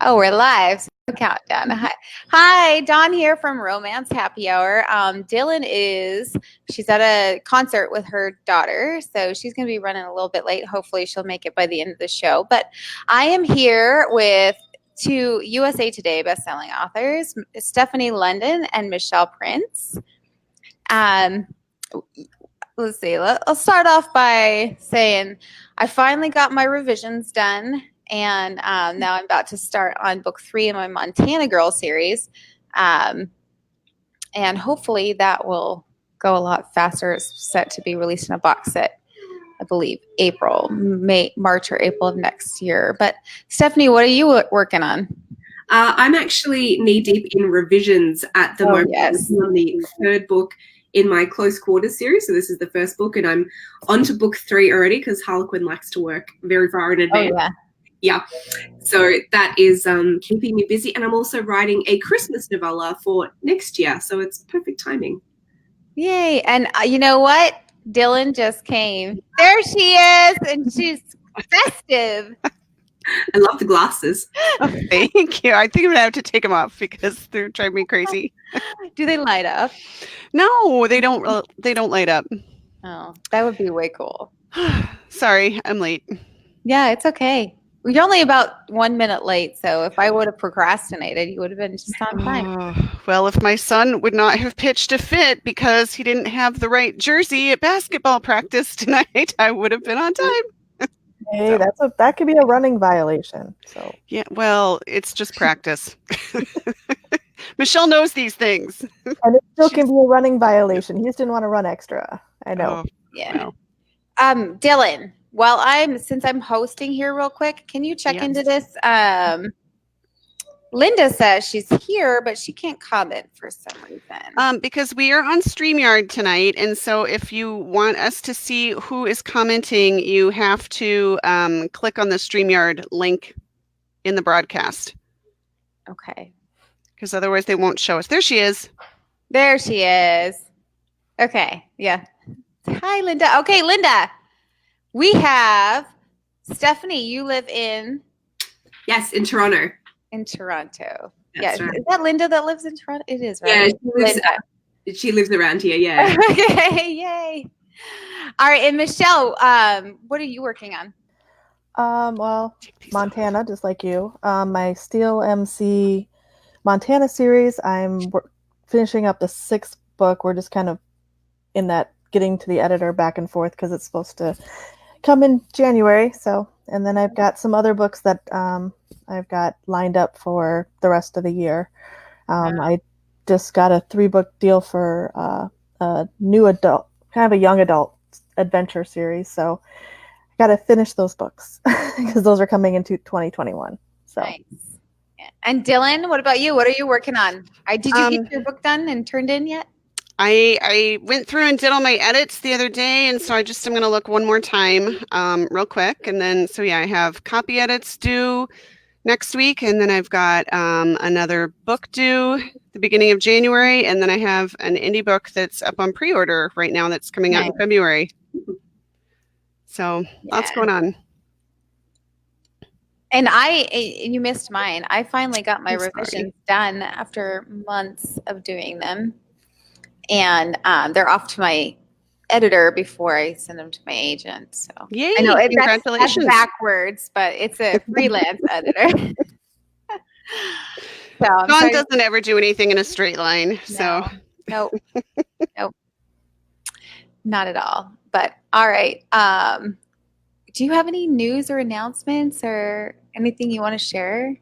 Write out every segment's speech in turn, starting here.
Oh, we're live. So countdown. Hi, Dawn here from Romance Happy Hour. She's at a concert with her daughter, so she's going to be running a little bit late. Hopefully, she'll make it by the end of the show. But I am here with two USA Today bestselling authors, Stefanie London and Michel Prince. Let's see. I'll start off by saying I finally got my revisions done. And now I'm about to start on book 3 in my Montana Girl series. And hopefully that will go a lot faster. It's set to be released in a box set, I believe, March or April of next year. But Stefanie, what are you working on? I'm actually knee-deep in revisions at the moment. Yes. I'm on the third book in my Close Quarters series. So this is the first book, and I'm on to book 3 already because Harlequin likes to work very far in advance. Oh, yeah. Yeah, so that is keeping me busy, and I'm also writing a Christmas novella for next year, so it's perfect timing. Yay. And you know what? Dylann just came. There she is, and she's festive. I love the glasses. Oh, thank you. I think I'm going to have to take them off because they're driving me crazy. Do they light up? No, they don't. They don't light up. Oh, that would be way cool. Sorry, I'm late. Yeah, it's okay. You're only about 1 minute late, so if I would have procrastinated, you would have been just on time. Well, if my son would not have pitched a fit because he didn't have the right jersey at basketball practice tonight, I would have been on time. Hey, that could be a running violation. So yeah, well, it's just practice. Michelle knows these things. And it still can be a running violation. He just didn't want to run extra. I know. Oh, Yeah. Dylann, since I'm hosting here real quick, can you check into this? Linda says she's here, but she can't comment for some reason. Because we are on StreamYard tonight, and so if you want us to see who is commenting, you have to click on the StreamYard link in the broadcast. Okay. Because otherwise they won't show us. There she is. There she is. Okay. Yeah. Hi, Linda. Okay, Linda. We have Stefanie. You live in? Yes, in Toronto. In Toronto. That's yeah. right. Is that Linda that lives in Toronto? It is, right? Yeah, she lives around here, yeah. Okay, yay. All right, and Michel, what are you working on? Well, Montana, just like you. My Steel MC Montana series, I'm finishing up the 6th book. We're just kind of in that getting to the editor back and forth because it's supposed to come in January. So, and then I've got some other books that I've got lined up for the rest of the year. I just got a 3-book deal for a new adult, kind of a young adult adventure series. So I got to finish those books because those are coming into 2021. So. Nice. And Dylann, what about you? What are you working on? Did you get your book done and turned in yet? I went through and did all my edits the other day, and so I'm going to look one more time real quick. And then, I have copy edits due next week, and then I've got another book due the beginning of January, and then I have an indie book that's up on pre-order right now that's coming out in February. So lots going on. And you missed mine. I finally got my revisions done after months of doing them. And they're off to my editor before I send them to my agent. So yay! I know Congratulations. That's backwards, but it's a freelance editor. So Dawn doesn't ever do anything in a straight line. So nope, not at all. But all right. Do you have any news or announcements or anything you want to share?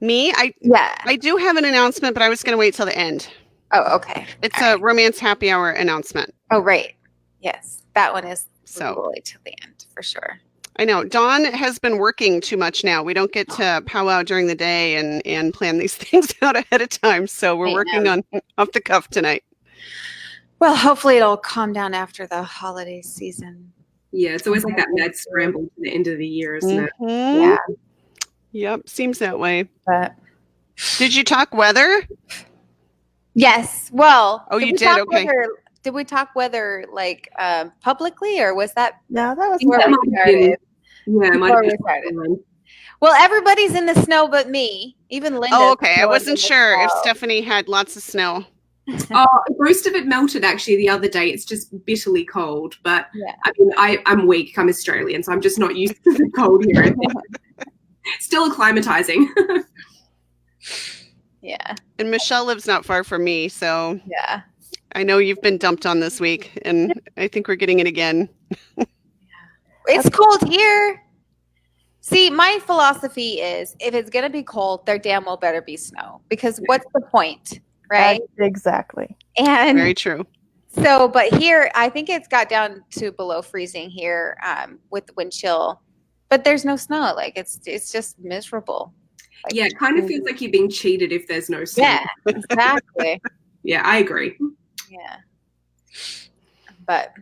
Me? I do have an announcement, but I was going to wait till the end. Oh, okay. It's a Romance Happy Hour announcement. Oh, right. Yes. That one is wait till the end for sure. I know. Dawn has been working too much now. We don't get to powwow during the day and plan these things out ahead of time. So we're working on off the cuff tonight. Well, hopefully it'll calm down after the holiday season. Yeah, it's always like that mad scramble to the end of the year, isn't it? Yeah. Yep, seems that way. But did you talk weather? Yes. Well, you did? Okay. Did we talk weather publicly, or was that? No, that was before we started. Yeah, it might have been. Well, everybody's in the snow but me. Even Linda. Oh, okay. I wasn't sure if Stefanie had lots of snow. Most of it melted actually the other day. It's just bitterly cold. But Yeah. I mean, I'm weak. I'm Australian, so I'm just not used to the cold here. Still acclimatizing. Yeah. And Michelle lives not far from me, so Yeah. I know you've been dumped on this week, and I think we're getting it again. It's cold here. See, my philosophy is if it's going to be cold, there damn well better be snow, because what's the point, right? Exactly. And Very true. so, but here, I think it's got down to below freezing here with the wind chill, but there's no snow. Like it's just miserable. Like, Yeah, it kind of feels like you're being cheated if there's no snow. yeah, exactly. Yeah, I agree. Yeah. But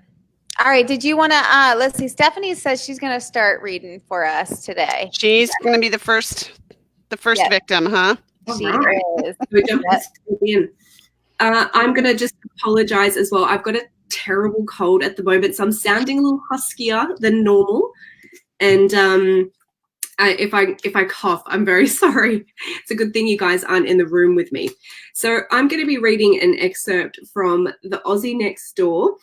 all right, did you want to let's see, Stefanie says she's going to start reading for us today. She's going to be the first Yes. victim, huh? She Alright. is. We jump in. I'm going to just apologize as well. I've got a terrible cold at the moment, so I'm sounding a little huskier than normal. And if I cough, I'm very sorry. It's a good thing you guys aren't in the room with me. So I'm going to be reading an excerpt from The Aussie Next Door,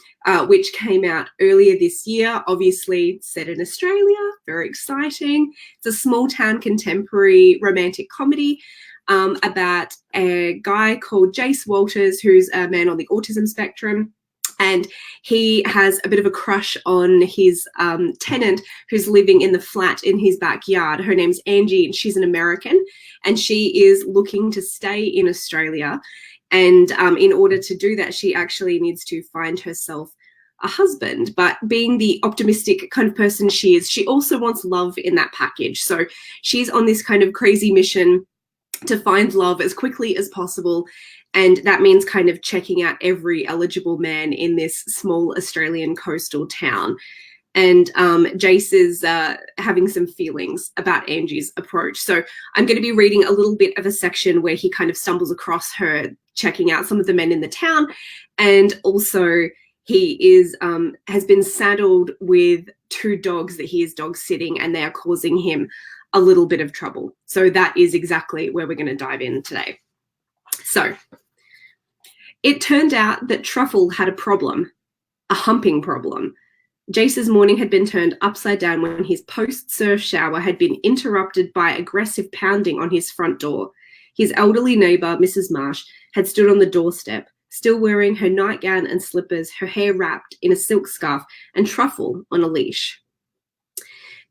which came out earlier this year, obviously set in Australia. Very exciting. It's a small town contemporary romantic comedy about a guy called Jace Walters, who's a man on the autism spectrum. And he has a bit of a crush on his tenant who's living in the flat in his backyard. Her name's Angie, and she's an American, and she is looking to stay in Australia. And in order to do that, she actually needs to find herself a husband. But being the optimistic kind of person she is, she also wants love in that package. So she's on this kind of crazy mission to find love as quickly as possible. And that means kind of checking out every eligible man in this small Australian coastal town. And Jace is having some feelings about Angie's approach. So I'm going to be reading a little bit of a section where he kind of stumbles across her, checking out some of the men in the town. And also he is has been saddled with 2 dogs that he is dog sitting, and they are causing him a little bit of trouble. So that is exactly where we're going to dive in today. So it turned out that Truffle had a problem, a humping problem. Jace's morning had been turned upside down when his post-surf shower had been interrupted by aggressive pounding on his front door. His elderly neighbour, Mrs. Marsh, had stood on the doorstep, still wearing her nightgown and slippers, her hair wrapped in a silk scarf, and Truffle on a leash.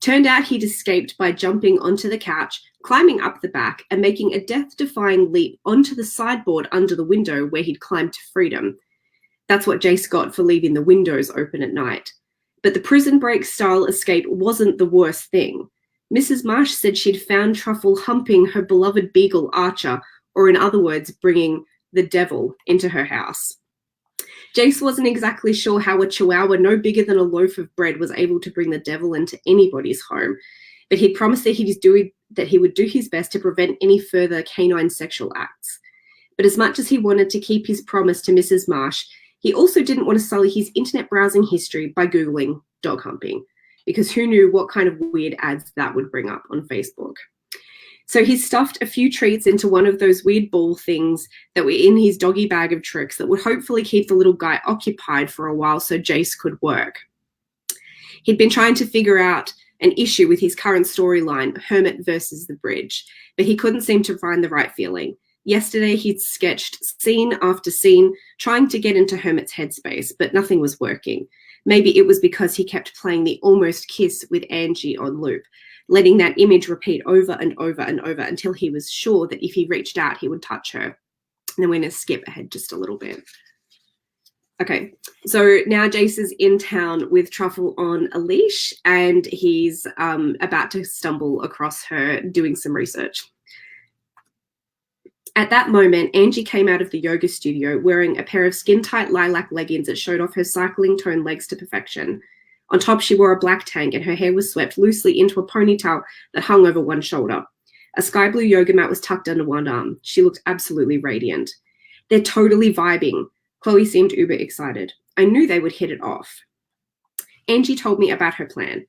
Turned out he'd escaped by jumping onto the couch, climbing up the back, and making a death-defying leap onto the sideboard under the window where he'd climbed to freedom. That's what Jace got for leaving the windows open at night. But the prison break-style escape wasn't the worst thing. Mrs. Marsh said she'd found Truffle humping her beloved beagle Archer, or in other words, bringing the devil into her house. Jace wasn't exactly sure how a chihuahua no bigger than a loaf of bread was able to bring the devil into anybody's home, but he'd promised that he would do his best to prevent any further canine sexual acts. But as much as he wanted to keep his promise to Mrs. Marsh, he also didn't want to sully his internet browsing history by Googling dog humping, because who knew what kind of weird ads that would bring up on Facebook. So he stuffed a few treats into one of those weird ball things that were in his doggy bag of tricks that would hopefully keep the little guy occupied for a while so Jace could work. He'd been trying to figure out an issue with his current storyline, Hermit versus the Bridge, but he couldn't seem to find the right feeling. Yesterday he'd sketched scene after scene, trying to get into Hermit's headspace, but nothing was working. Maybe it was because he kept playing the almost kiss with Angie on loop, letting that image repeat over and over and over until he was sure that if he reached out, he would touch her. And then we're going to skip ahead just a little bit. Okay, so now Jace is in town with Truffle on a leash, and he's about to stumble across her doing some research. At that moment, Angie came out of the yoga studio wearing a pair of skin-tight lilac leggings that showed off her cycling toned legs to perfection. On top, she wore a black tank, and her hair was swept loosely into a ponytail that hung over one shoulder. A sky blue yoga mat was tucked under one arm. She looked absolutely radiant. They're totally vibing. Chloe seemed uber excited. I knew they would hit it off. Angie told me about her plan.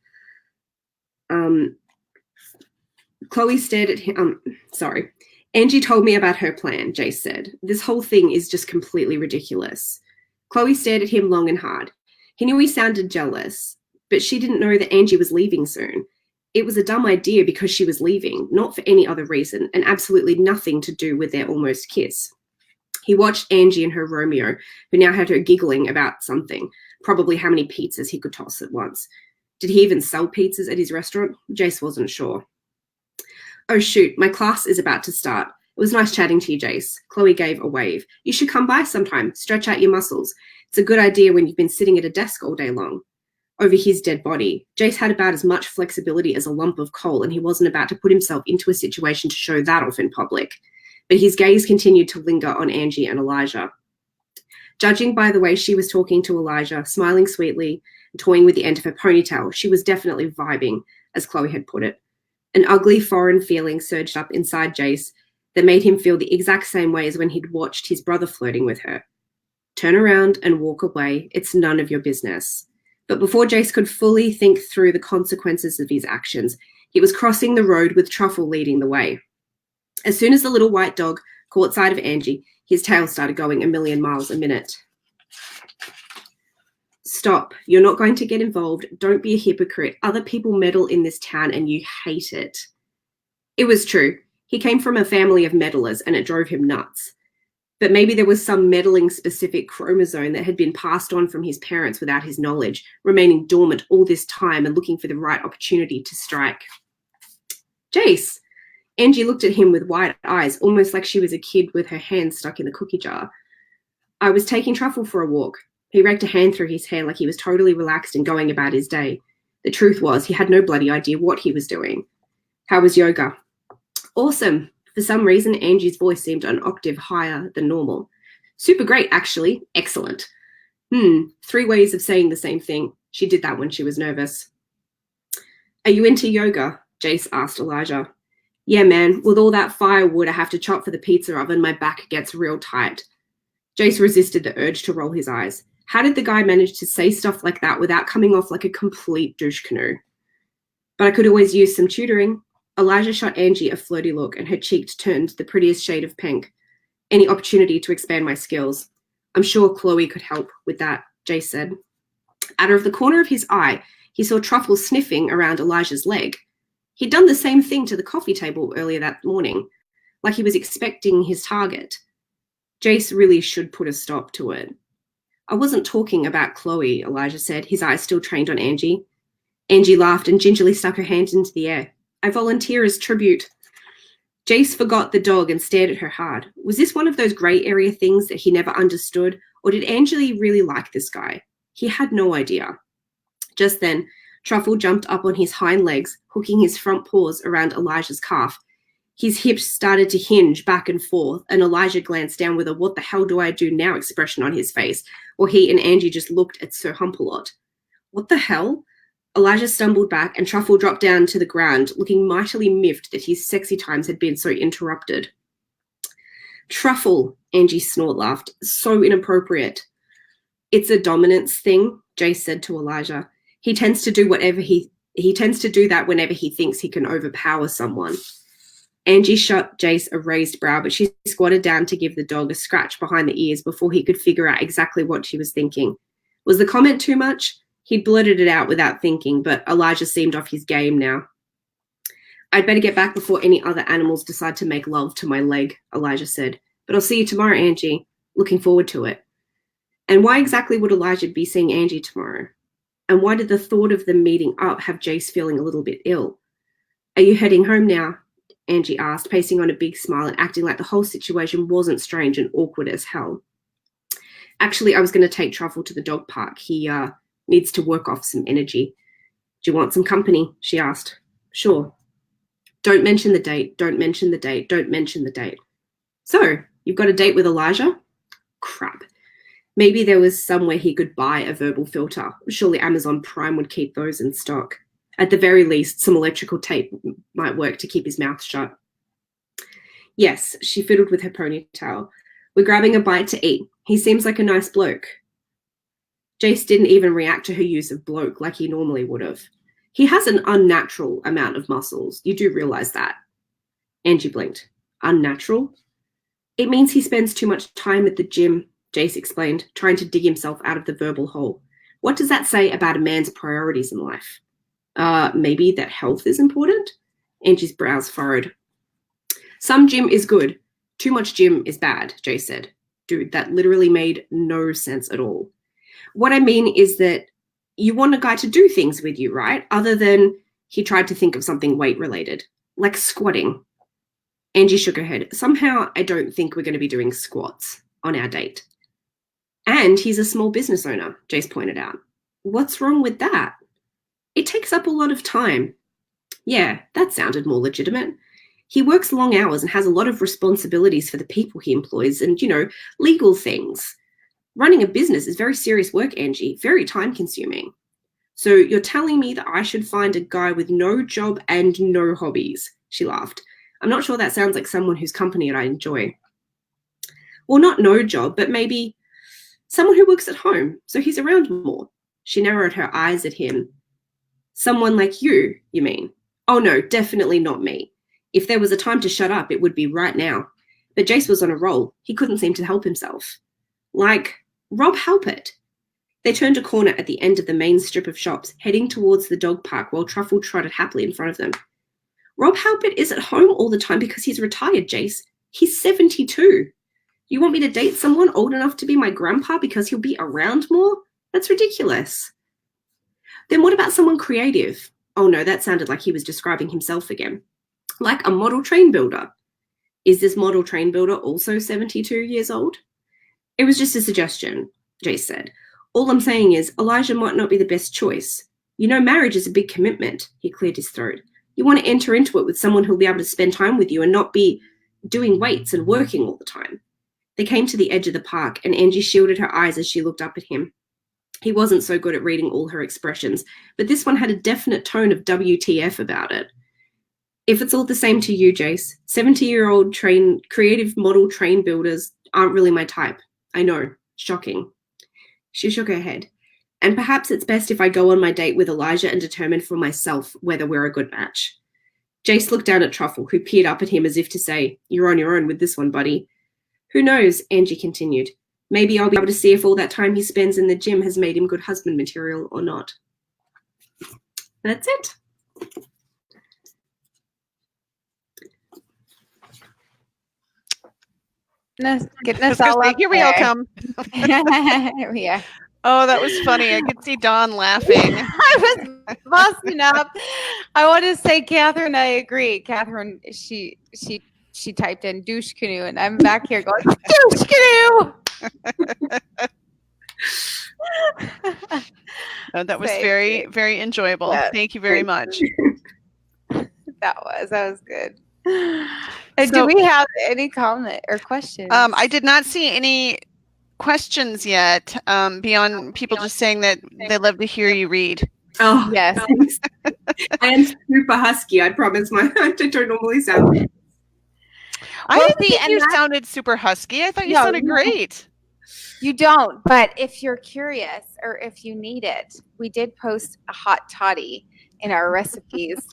Chloe stared at him. Sorry. Angie told me about her plan, Jace said. This whole thing is just completely ridiculous. Chloe stared at him long and hard. He knew he sounded jealous, but she didn't know that Angie was leaving soon. It was a dumb idea because she was leaving, not for any other reason, and absolutely nothing to do with their almost kiss. He watched Angie and her Romeo, who now had her giggling about something, probably how many pizzas he could toss at once. Did he even sell pizzas at his restaurant? Jace wasn't sure. Oh shoot, my class is about to start. It was nice chatting to you, Jace. Chloe gave a wave. You should come by sometime, stretch out your muscles. It's a good idea when you've been sitting at a desk all day long. Over his dead body, Jace had about as much flexibility as a lump of coal, and he wasn't about to put himself into a situation to show that off in public. But his gaze continued to linger on Angie and Elijah. Judging by the way she was talking to Elijah, smiling sweetly, and toying with the end of her ponytail, she was definitely vibing, as Chloe had put it. An ugly foreign feeling surged up inside Jace that made him feel the exact same way as when he'd watched his brother flirting with her. Turn around and walk away. It's none of your business. But before Jace could fully think through the consequences of his actions, he was crossing the road with Truffle leading the way. As soon as the little white dog caught sight of Angie, his tail started going 1,000,000 miles a minute. Stop. You're not going to get involved. Don't be a hypocrite. Other people meddle in this town and you hate it. It was true. He came from a family of meddlers and it drove him nuts. But maybe there was some meddling-specific chromosome that had been passed on from his parents without his knowledge, remaining dormant all this time and looking for the right opportunity to strike. Jace! Angie looked at him with wide eyes, almost like she was a kid with her hand stuck in the cookie jar. I was taking Truffle for a walk. He raked a hand through his hair like he was totally relaxed and going about his day. The truth was, he had no bloody idea what he was doing. How was yoga? Awesome. For some reason, Angie's voice seemed an octave higher than normal. Super great, actually. Excellent. 3 ways of saying the same thing. She did that when she was nervous. Are you into yoga? Jace asked Elijah. Yeah, man. With all that firewood I have to chop for the pizza oven, my back gets real tight. Jace resisted the urge to roll his eyes. How did the guy manage to say stuff like that without coming off like a complete douche canoe? But I could always use some tutoring. Elijah shot Angie a flirty look and her cheeks turned the prettiest shade of pink. Any opportunity to expand my skills. I'm sure Chloe could help with that, Jace said. Out of the corner of his eye, he saw Truffle sniffing around Elijah's leg. He'd done the same thing to the coffee table earlier that morning, like he was expecting his target. Jace really should put a stop to it. I wasn't talking about Chloe, Elijah said, his eyes still trained on Angie. Angie laughed and gingerly stuck her hand into the air. I volunteer as tribute. Jace forgot the dog and stared at her hard. Was this one of those grey area things that he never understood, or did Angie really like this guy? He had no idea. Just then, Truffle jumped up on his hind legs, hooking his front paws around Elijah's calf. His hips started to hinge back and forth, and Elijah glanced down with a what the hell do I do now expression on his face, while he and Angie just looked at Sir Humpalot. What the hell? Elijah stumbled back and Truffle dropped down to the ground, looking mightily miffed that his sexy times had been so interrupted. Truffle, Angie snort laughed. So inappropriate. It's a dominance thing, Jace said to Elijah. He tends to do that whenever he thinks he can overpower someone. Angie shot Jace a raised brow, but she squatted down to give the dog a scratch behind the ears before he could figure out exactly what she was thinking. Was the comment too much? He'd blurted it out without thinking, but Elijah seemed off his game now. I'd better get back before any other animals decide to make love to my leg, Elijah said. But I'll see you tomorrow, Angie. Looking forward to it. And why exactly would Elijah be seeing Angie tomorrow? And why did the thought of them meeting up have Jace feeling a little bit ill? Are you heading home now? Angie asked, pacing on a big smile and acting like the whole situation wasn't strange and awkward as hell. Actually, I was going to take Truffle to the dog park. He needs to work off some energy. Do you want some company? She asked. Sure. Don't mention the date. Don't mention the date. Don't mention the date. So, you've got a date with Elijah? Crap. Maybe there was somewhere he could buy a verbal filter. Surely Amazon Prime would keep those in stock. At the very least, some electrical tape might work to keep his mouth shut. Yes, she fiddled with her ponytail. We're grabbing a bite to eat. He seems like a nice bloke. Jace didn't even react to her use of bloke like he normally would have. He has an unnatural amount of muscles. You do realize that. Angie blinked. Unnatural? It means he spends too much time at the gym, Jace explained, trying to dig himself out of the verbal hole. What does that say about a man's priorities in life? Maybe that health is important? Angie's brows furrowed. Some gym is good. Too much gym is bad, Jace said. Dude, that literally made no sense at all. What I mean is that you want a guy to do things with you, right? Other than he tried to think of something weight-related, like squatting. Angie shook her head. Somehow, I don't think we're going to be doing squats on our date. And he's a small business owner, Jace pointed out. What's wrong with that? It takes up a lot of time. Yeah, that sounded more legitimate. He works long hours and has a lot of responsibilities for the people he employs and, legal things. Running a business is very serious work, Angie, very time-consuming. So you're telling me that I should find a guy with no job and no hobbies, she laughed. I'm not sure that sounds like someone whose company I enjoy. Well, not no job, but maybe someone who works at home, so he's around more. She narrowed her eyes at him. Someone like you mean? Oh no, definitely not me. If there was a time to shut up, it would be right now. But Jace was on a roll. He couldn't seem to help himself. Like Rob Halpert. They turned a corner at the end of the main strip of shops, heading towards the dog park while Truffle trotted happily in front of them. Rob Halpert is at home all the time because he's retired, Jace. He's 72. You want me to date someone old enough to be my grandpa because he'll be around more? That's ridiculous. Then what about someone creative? Oh no, that sounded like he was describing himself again. Like a model train builder. Is this model train builder also 72 years old? It was just a suggestion, Jace said. All I'm saying is Elijah might not be the best choice. Marriage is a big commitment. He cleared his throat. You want to enter into it with someone who'll be able to spend time with you and not be doing weights and working all the time. They came to the edge of the park, and Angie shielded her eyes as she looked up at him. He wasn't so good at reading all her expressions, but this one had a definite tone of WTF about it. If it's all the same to you, Jace, 70-year-old creative model train builders aren't really my type. I know. Shocking. She shook her head. And perhaps it's best if I go on my date with Elijah and determine for myself whether we're a good match. Jace looked down at Truffle, who peered up at him as if to say, You're on your own with this one, buddy. Who knows, Angie continued. Maybe I'll be able to see if all that time he spends in the gym has made him good husband material or not. That's it. Goodness all up here we all come. Here we are. Oh, that was funny. I could see Dawn laughing. I was busting up. I want to say, Catherine, I agree. Catherine, she typed in douche canoe, and I'm back here going, douche canoe! Oh, that was very, very enjoyable. Yeah. Thank you very much. That was good. Do we have any comment or questions? I did not see any questions yet, beyond people just saying that they love to hear you read. Oh, yes. I am super husky. I promise. I don't normally sound. I didn't think you sounded super husky. I thought you sounded great. You don't, but if you're curious or if you need it, we did post a hot toddy in our recipes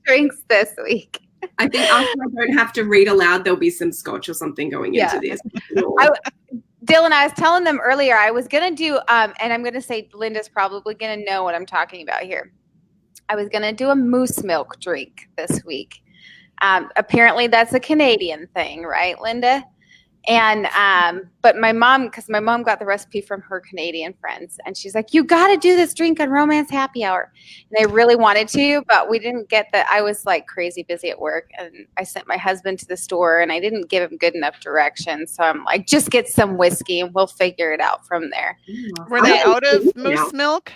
drinks this week. I think after I don't have to read aloud, there'll be some scotch or something going into this. Dylan, I was telling them earlier, I was going to do, and I'm going to say Linda's probably going to know what I'm talking about here. I was going to do a moose milk drink this week. Apparently that's a Canadian thing, right, Linda? And, but my mom got the recipe from her Canadian friends, and she's like, you got to do this drink on Romance Happy Hour. And they really wanted to, but we didn't get I was like crazy busy at work, and I sent my husband to the store, and I didn't give him good enough directions. So I'm like, just get some whiskey and we'll figure it out from there. Were they out of moose milk?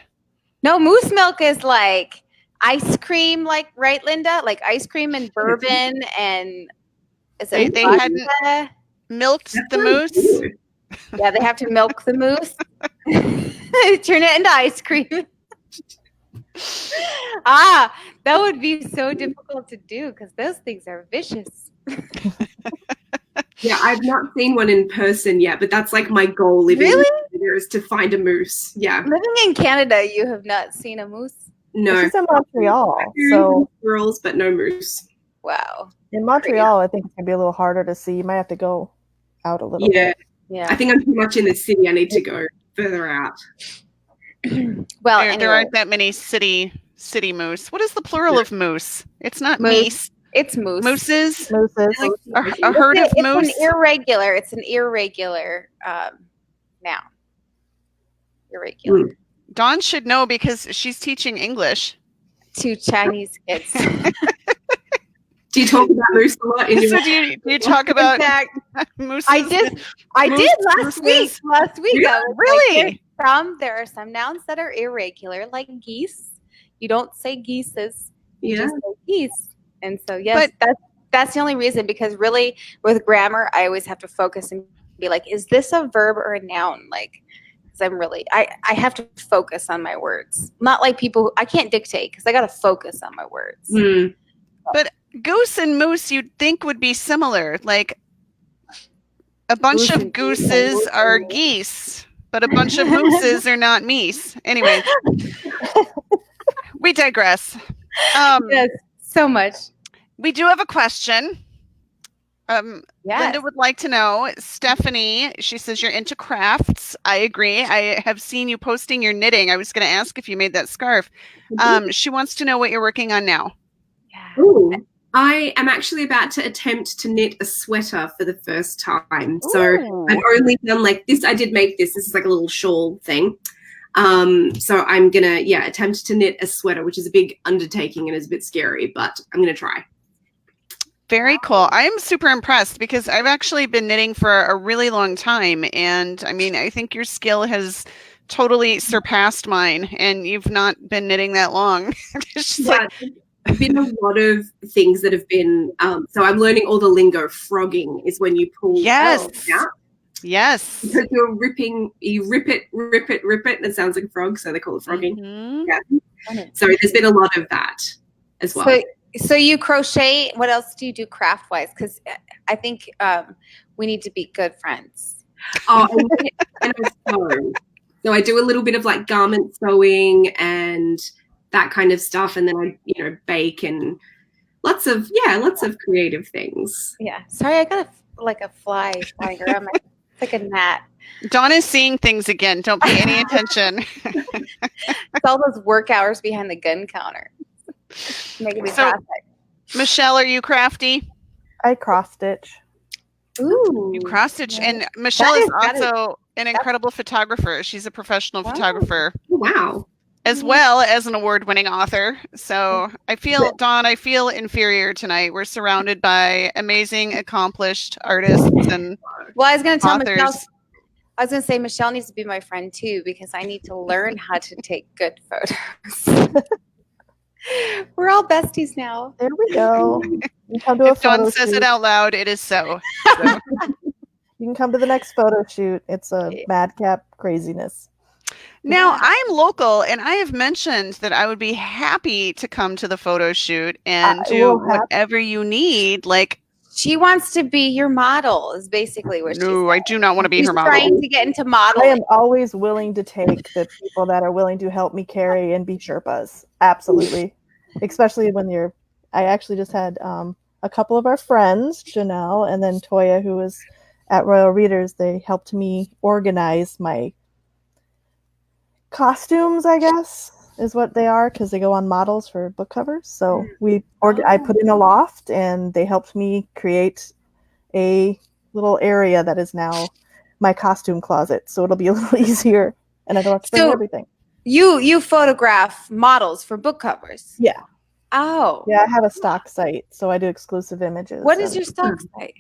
No, moose milk is like ice cream, like, right, Linda? Like ice cream and bourbon, and is it they hadn't milked the moose? Yeah, they have to milk the moose. Turn it into ice cream. That would be so difficult to do because those things are vicious. Yeah, I've not seen one in person yet, but that's like my goal living in Canada is to find a moose. Yeah. Living in Canada, you have not seen a moose? No. She's in Montreal, so Squirrels, but no moose. Wow. in Montreal, I think it's gonna be a little harder to see. You might have to go out a little Yeah. bit. Yeah. I think I'm too much in the city. I need to go further out. Well, There anyway, aren't that many city moose. What is the plural of moose? It's not Moose. meese. it's moose. Mooses. Mooses. A herd of It's moose. It's an irregular noun. Irregular. Mm. Dawn should know because she's teaching English. To Chinese kids. Do you talk about moose a lot in So your do you talk about mooses? I did last week. Yeah, really? There are some nouns that are irregular, like geese. You don't say geeses. You Yeah. just say geese. And so yes, that's the only reason, because really with grammar, I always have to focus and be like, is this a verb or a noun? Like, because I have to focus on my words. Not like people I can't dictate because I got to focus on my words. Mm. But goose and moose you'd think would be similar. Like a bunch Goose of and geese and gooses moose are and- geese, but a bunch of mooses are not meese. Anyway, we digress. Yes, so much. We do have a question. Yes. Linda would like to know, Stefanie, she says you're into crafts. I agree. I have seen you posting your knitting. I was going to ask if you made that scarf. She wants to know what you're working on now. Yeah. Ooh. I am actually about to attempt to knit a sweater for the first time. So Ooh. I've only done like this. I did make this. This is like a little shawl thing. So I'm going to, attempt to knit a sweater, which is a big undertaking and is a bit scary, but I'm going to try. Very cool. I'm super impressed because I've actually been knitting for a really long time. And I mean, I think your skill has totally surpassed mine, and you've not been knitting that long. It's just like, There's been a lot of things that have been, so I'm learning all the lingo. Frogging is when you pull yes. out. Yes. Because you rip it, and it sounds like a frog, so they call it frogging. Mhm. Yeah. So there's been a lot of that as well. So you crochet. What else do you do craft wise? Because I think we need to be good friends. Oh, and I sew. So I do a little bit of like garment sewing and that kind of stuff, and then I bake and lots of creative things. Yeah. Sorry, I got a fly flying around my. It's like a gnat. Dawn is seeing things again. Don't pay any attention. It's all those work hours behind the gun counter. Making me So- so, Michelle, are you crafty? I cross stitch. Ooh. You cross stitch, and Michelle That is is- also an incredible photographer. She's a professional photographer, Oh, wow. as well as an award-winning author. So I feel, Dawn, inferior tonight. We're surrounded by amazing, accomplished artists and Well, I was going to tell Michelle. authors. I was going to say Michelle needs to be my friend too, because I need to learn how to take good photos. We're all besties now. There we go. You can come to a If Dawn photo says shoot. it out loud, it is so. You can come to the next photo shoot. It's a madcap craziness. Now, Yeah. I'm local, and I have mentioned that I would be happy to come to the photo shoot and I do will have- whatever you need. Like, She wants to be your model, is basically what no, I do not want to be she's her model. trying to get into I modeling. am always willing to take the people that are willing to help me carry and be Sherpas. Absolutely. Especially when I actually just had a couple of our friends, Janelle and then Toya, who was at Royal Readers. They helped me organize my costumes, I guess, is what they are, because they go on models for book covers. So I put in a loft, and they helped me create a little area that is now my costume closet. So it'll be a little easier, and I don't have to bring So- everything. You photograph models for book covers. Yeah. Oh. Yeah, I have a stock site, so I do exclusive images. What is and- your stock site?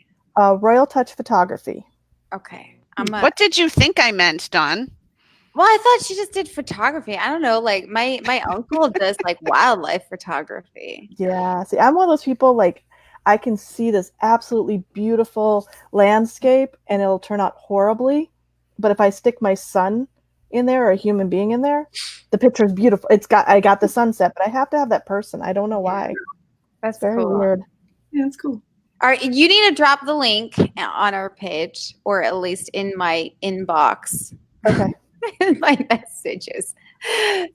Royal Touch Photography. Okay. What did you think I meant, Dawn? Well, I thought she just did photography. I don't know. Like my uncle does like wildlife photography. Yeah, see, I'm one of those people, like, I can see this absolutely beautiful landscape and it'll turn out horribly, but if I stick my son in there or a human being in there, the picture is beautiful. I got the sunset, but I have to have that person. I don't know why. That's Very cool. weird. Yeah, that's cool. All right, you need to drop the link on our page, or at least in my inbox, Okay. in my messages.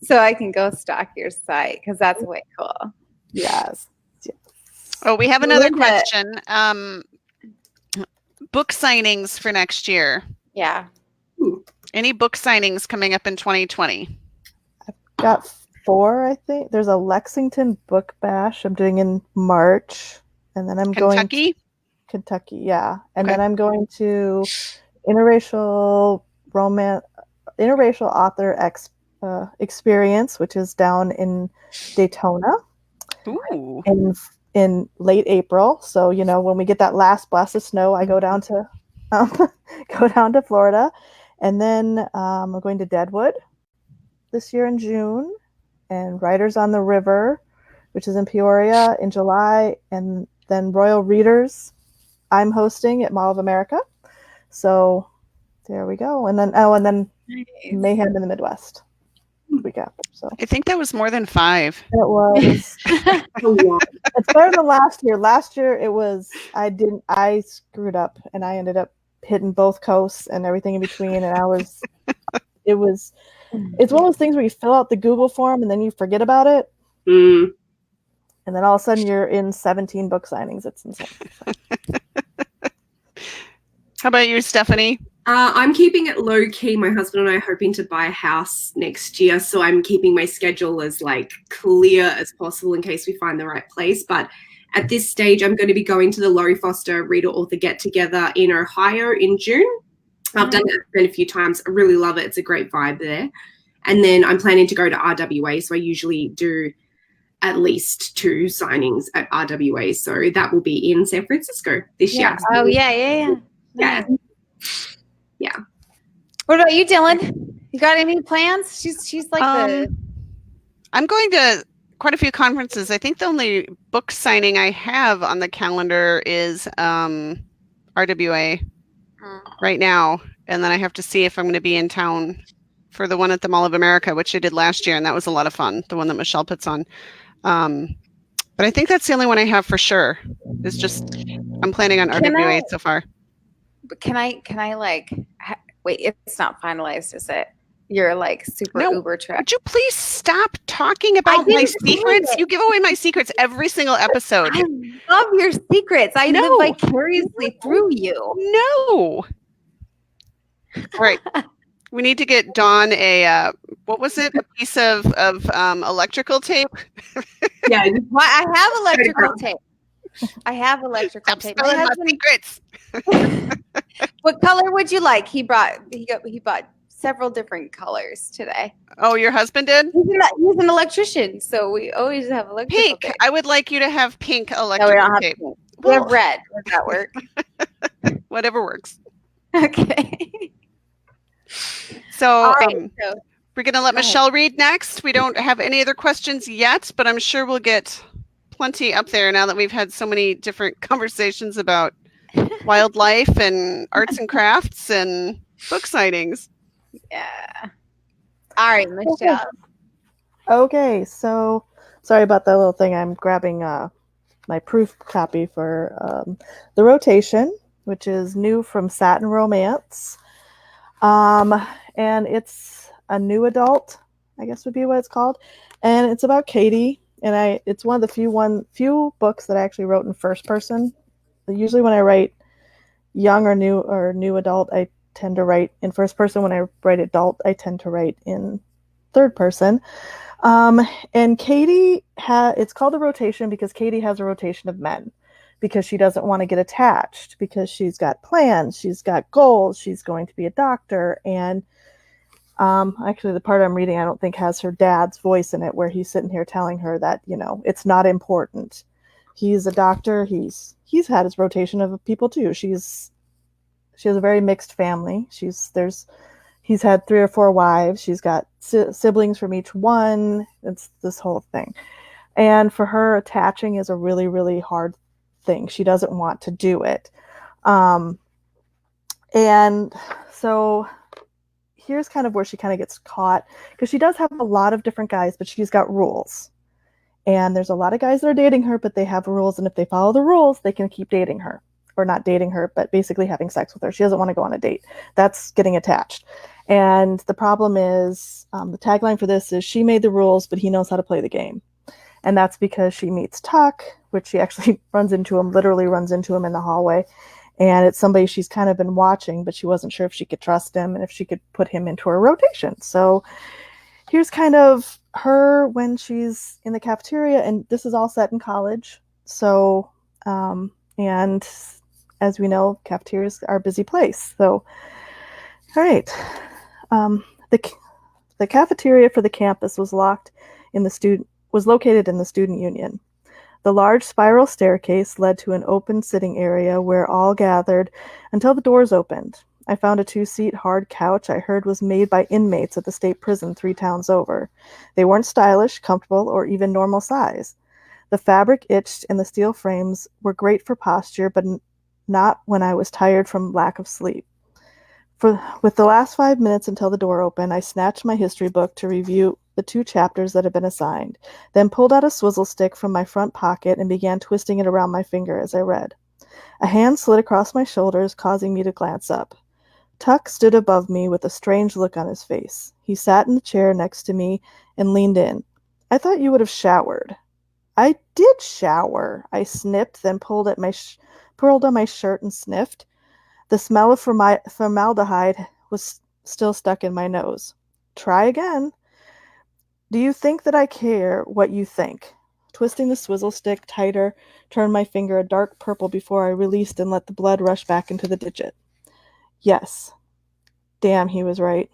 So I can go stalk your site because that's way cool. Yes. Oh, we have another Linda. question. Book signings for next year. Yeah. Any book signings coming up in 2020? Got 4, I think. There's a Lexington book bash I'm doing in March, and then I'm going to Kentucky, yeah. And then I'm going to interracial author experience, which is down in Daytona. Ooh. In late April. So, when we get that last blast of snow, I go down to Florida. And then I'm going to Deadwood this year in June, and Writers on the River, which is in Peoria, in July, and then Royal Readers I'm hosting at Mall of America. So there we go. And then nice. Mayhem in the Midwest week after. So I think that was more than 5. It was. It's better than last year. Last year I screwed up and I ended up hitting both coasts and everything in between, and it's one of those things where you fill out the Google form and then you forget about it. And then all of a sudden you're in 17 book signings. It's insane. How about you, Stefanie? I'm keeping it low key. My husband and I are hoping to buy a house next year, so I'm keeping my schedule as clear as possible in case we find the right place. But at this stage, I'm going to be going to the Laurie Foster Reader Author Get Together in Ohio in June. I've done it a few times. I really love it. It's a great vibe there. And then I'm planning to go to RWA, so I usually do at least 2 signings at RWA. So that will be in San Francisco this year. Oh, yeah. Yeah. Yeah. What about you, Dylan? You got any plans? She's like I'm going to quite a few conferences. I think the only book signing I have on the calendar is RWA right now. And then I have to see if I'm going to be in town for the one at the Mall of America, which I did last year, and that was a lot of fun, the one that Michel puts on. But I think that's the only one I have for sure. It's just I'm planning on RWA so far. But can I wait, it's not finalized, is it? You're super uber trip. Would you please stop talking about my secrets? You give away my secrets every single episode. I love your secrets. I live vicariously through you. No. All right. We need to get Dawn a what was it? A piece of electrical tape? Yeah. Well, I have electrical tape. Stop spelling my secrets. What color would you like? He bought several different colors today. Oh, your husband did? He's an electrician, so we always have electrical pink. tape. I would like you to have pink electrical no, we don't tape. have pink. We have red. Does that work? Whatever works. Okay. So, right, we're going to let Michel read next. We don't have any other questions yet, but I'm sure we'll get plenty up there now that we've had so many different conversations about wildlife and arts and crafts and book sightings. Yeah. All right, Michel. Okay, so sorry about that little thing. I'm grabbing my proof copy for The Rotation, which is new from Satin Romance. And it's a new adult, I guess would be what it's called. And it's about Katie. And it's one of the few books that I actually wrote in first person. Usually when I write young or new adult, I tend to write in first person. When I write adult, I tend to write in third person. And Katie it's called The Rotation because Katie has a rotation of men, because she doesn't want to get attached, because she's got plans, she's got goals, she's going to be a doctor. And actually the part I'm reading, I don't think has her dad's voice in it, where he's sitting here telling her that, it's not important. He's a doctor. He's had his rotation of people too. She has a very mixed family. He's had 3 or 4 wives. She's got siblings from each one. It's this whole thing. And for her, attaching is a really, really hard thing. She doesn't want to do it. And so here's kind of where she kind of gets caught, because she does have a lot of different guys, but she's got rules. And there's a lot of guys that are dating her, but they have rules. And if they follow the rules, they can keep dating her, or not dating her, but basically having sex with her. She doesn't want to go on a date. That's getting attached. And the problem is, the tagline for this is, she made the rules, but he knows how to play the game. And that's because she meets Tuck, which she actually literally runs into him in the hallway. And it's somebody she's kind of been watching, but she wasn't sure if she could trust him and if she could put him into her rotation. So here's kind of her when she's in the cafeteria, and this is all set in college. So, and as we know, cafeterias are a busy place. So, all right. The cafeteria for the campus was located in the student union. The large spiral staircase led to an open sitting area where all gathered until the doors opened. I found a 2-seat hard couch I heard was made by inmates at the state prison 3 towns over. They weren't stylish, comfortable, or even normal size. The fabric itched and the steel frames were great for posture, but not when I was tired from lack of sleep. With the last 5 minutes until the door opened, I snatched my history book to review the 2 chapters that had been assigned, then pulled out a swizzle stick from my front pocket and began twisting it around my finger as I read. A hand slid across my shoulders, causing me to glance up. Tuck stood above me with a strange look on his face. He sat in the chair next to me and leaned in. I thought you would have showered. I did shower, I snipped, then pulled on my shirt and sniffed. The smell of formaldehyde was still stuck in my nose. Try again. Do you think that I care what you think? Twisting the swizzle stick tighter, turned my finger a dark purple before I released and let the blood rush back into the digit. Yes. Damn, he was right.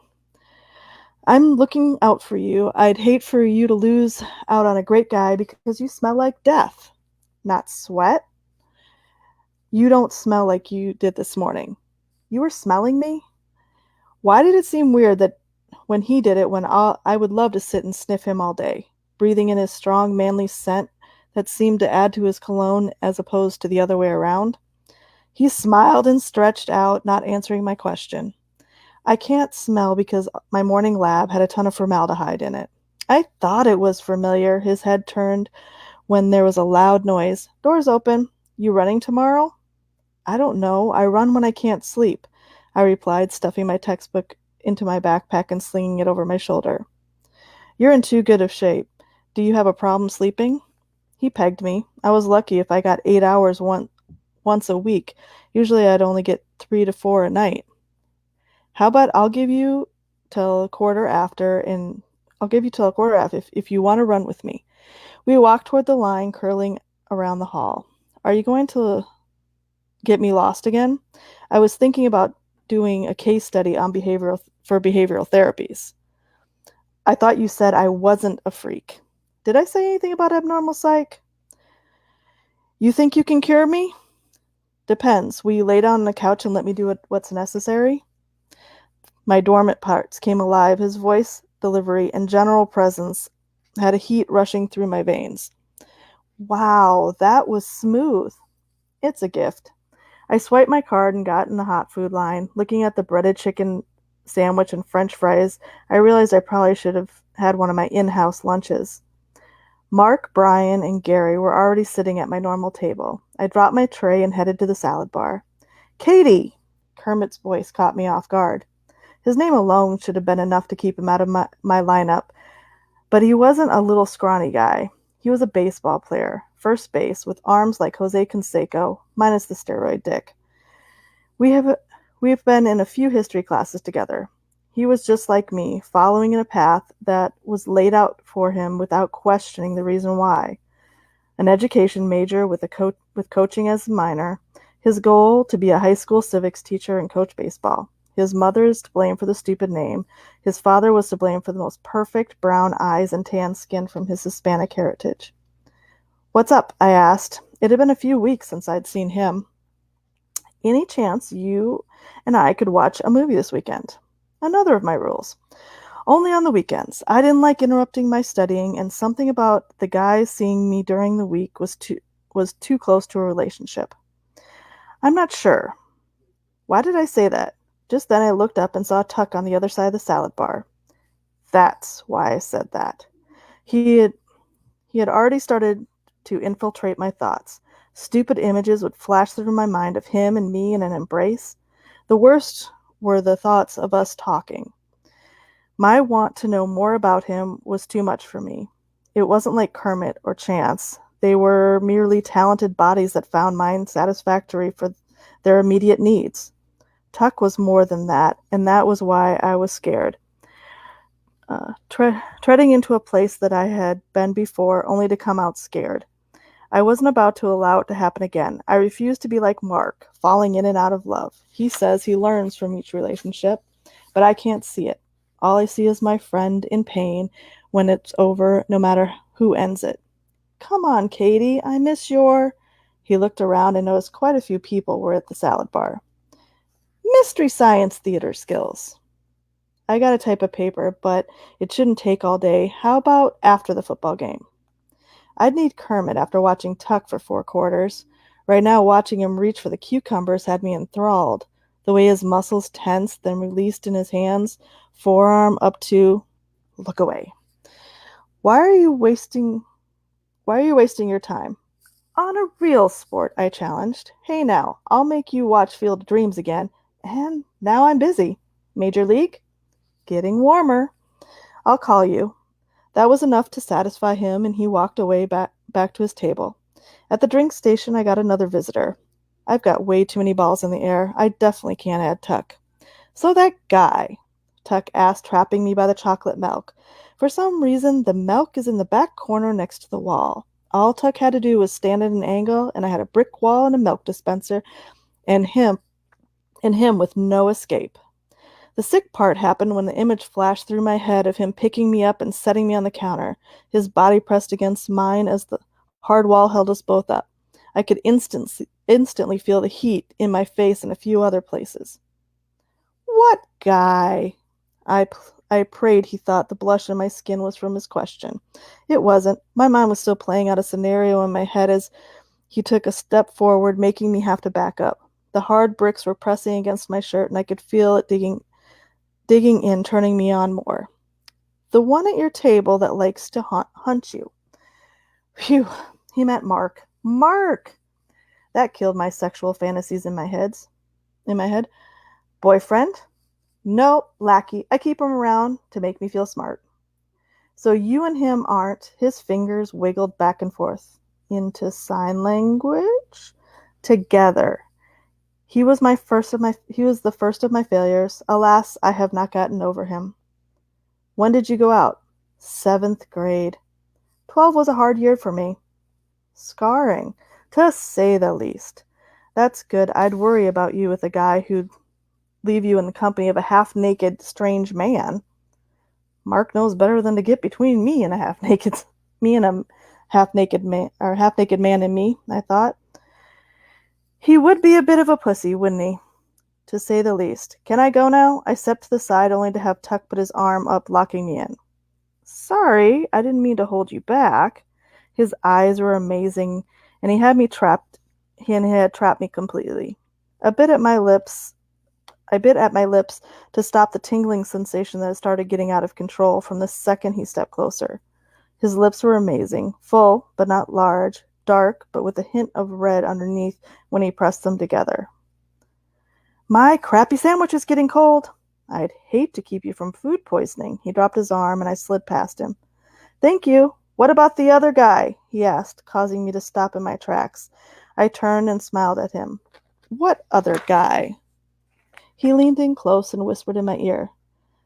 I'm looking out for you. I'd hate for you to lose out on a great guy because you smell like death. Not sweat. You don't smell like you did this morning. You were smelling me? Why did it seem weird that when he did it, I would love to sit and sniff him all day, breathing in his strong, manly scent that seemed to add to his cologne as opposed to the other way around? He smiled and stretched out, not answering my question. I can't smell because my morning lab had a ton of formaldehyde in it. I thought it was familiar. His head turned when there was a loud noise. Doors open. You running tomorrow? I don't know. I run when I can't sleep, I replied, stuffing my textbook into my backpack and slinging it over my shoulder. You're in too good of shape. Do you have a problem sleeping? He pegged me. I was lucky if I got 8 hours once a week. Usually I'd only get 3 to 4 a night. How about I'll give you till a quarter after if you want to run with me. We walked toward the line curling around the hall. Are you going to get me lost again? I was thinking about doing a case study on behavioral therapies. I thought you said I wasn't a freak. Did I say anything about abnormal psych? You think you can cure me? Depends. Will you lay down on the couch and let me do what's necessary? My dormant parts came alive. His voice, delivery, and general presence had a heat rushing through my veins. Wow, that was smooth. It's a gift. I swiped my card and got in the hot food line. Looking at the breaded chicken sandwich and French fries, I realized I probably should have had one of my in-house lunches. Mark, Brian, and Gary were already sitting at my normal table. I dropped my tray and headed to the salad bar. Katie! Kermit's voice caught me off guard. His name alone should have been enough to keep him out of my lineup, but he wasn't a little scrawny guy. He was a baseball player, first base, with arms like Jose Canseco, minus the steroid dick. We've been in a few history classes together. He was just like me, following in a path that was laid out for him without questioning the reason why. An education major with coaching as a minor, his goal to be a high school civics teacher and coach baseball. His mother is to blame for the stupid name. His father was to blame for the most perfect brown eyes and tan skin from his Hispanic heritage. What's up? I asked. It had been a few weeks since I'd seen him. Any chance you and I could watch a movie this weekend? Another of my rules. Only on the weekends. I didn't like interrupting my studying, and something about the guys seeing me during the week was too close to a relationship. I'm not sure. Why did I say that? Just then I looked up and saw Tuck on the other side of the salad bar. That's why I said that. He had already started to infiltrate my thoughts. Stupid images would flash through my mind of him and me in an embrace. The worst were the thoughts of us talking. My want to know more about him was too much for me. It wasn't like Kermit or Chance. They were merely talented bodies that found mine satisfactory for their immediate needs. Tuck was more than that, and that was why I was scared. Treading into a place that I had been before, only to come out scared. I wasn't about to allow it to happen again. I refused to be like Mark, falling in and out of love. He says he learns from each relationship, but I can't see it. All I see is my friend in pain when it's over, no matter who ends it. Come on, Katie, I miss your... He looked around and noticed quite a few people were at the salad bar. Mystery Science Theater skills. I got a type of paper, but it shouldn't take all day. How about after the football game? I'd need Kermit after watching Tuck for 4 quarters. Right now, watching him reach for the cucumbers had me enthralled. The way his muscles tensed, then released in his hands, forearm up to... Look away. Why are you wasting your time? On a real sport, I challenged. Hey now, I'll make you watch Field of Dreams again. And now I'm busy. Major League? Getting warmer. I'll call you. That was enough to satisfy him, and he walked away back to his table. At the drink station, I got another visitor. I've got way too many balls in the air. I definitely can't add Tuck. So that guy, Tuck asked, trapping me by the chocolate milk. For some reason, the milk is in the back corner next to the wall. All Tuck had to do was stand at an angle, and I had a brick wall and a milk dispenser, and him with no escape. The sick part happened when the image flashed through my head of him picking me up and setting me on the counter, his body pressed against mine as the hard wall held us both up. I could instantly feel the heat in my face and a few other places. What guy? I prayed he thought the blush in my skin was from his question. It wasn't. My mind was still playing out a scenario in my head as he took a step forward, making me have to back up. The hard bricks were pressing against my shirt, and I could feel it digging in, turning me on more. The one at your table that likes to hunt you. Phew, he meant Mark. Mark! That killed my sexual fantasies in my head. Boyfriend? No, lackey. I keep him around to make me feel smart. So you and him aren't. His fingers wiggled back and forth. Into sign language? Together. He was the first of my failures. Alas, I have not gotten over him. When did you go out? 7th grade. 12 was a hard year for me. Scarring, to say the least. That's good. I'd worry about you with a guy who'd leave you in the company of a half-naked, strange man. Mark knows better than to get between me and a half-naked man, or half-naked man and me, I thought. He would be a bit of a pussy, wouldn't he? To say the least. Can I go now? I stepped to the side only to have Tuck put his arm up, locking me in. Sorry, I didn't mean to hold you back. His eyes were amazing, and he had trapped me completely. I bit at my lips to stop the tingling sensation that had started getting out of control from the second he stepped closer. His lips were amazing, full but not large, dark but with a hint of red underneath when he pressed them together. My crappy sandwich is getting cold. I'd hate to keep you from food poisoning. He dropped his arm and I slid past him. Thank you. What about the other guy? He asked, causing me to stop in my tracks. I turned and smiled at him. What other guy? He leaned in close and whispered in my ear.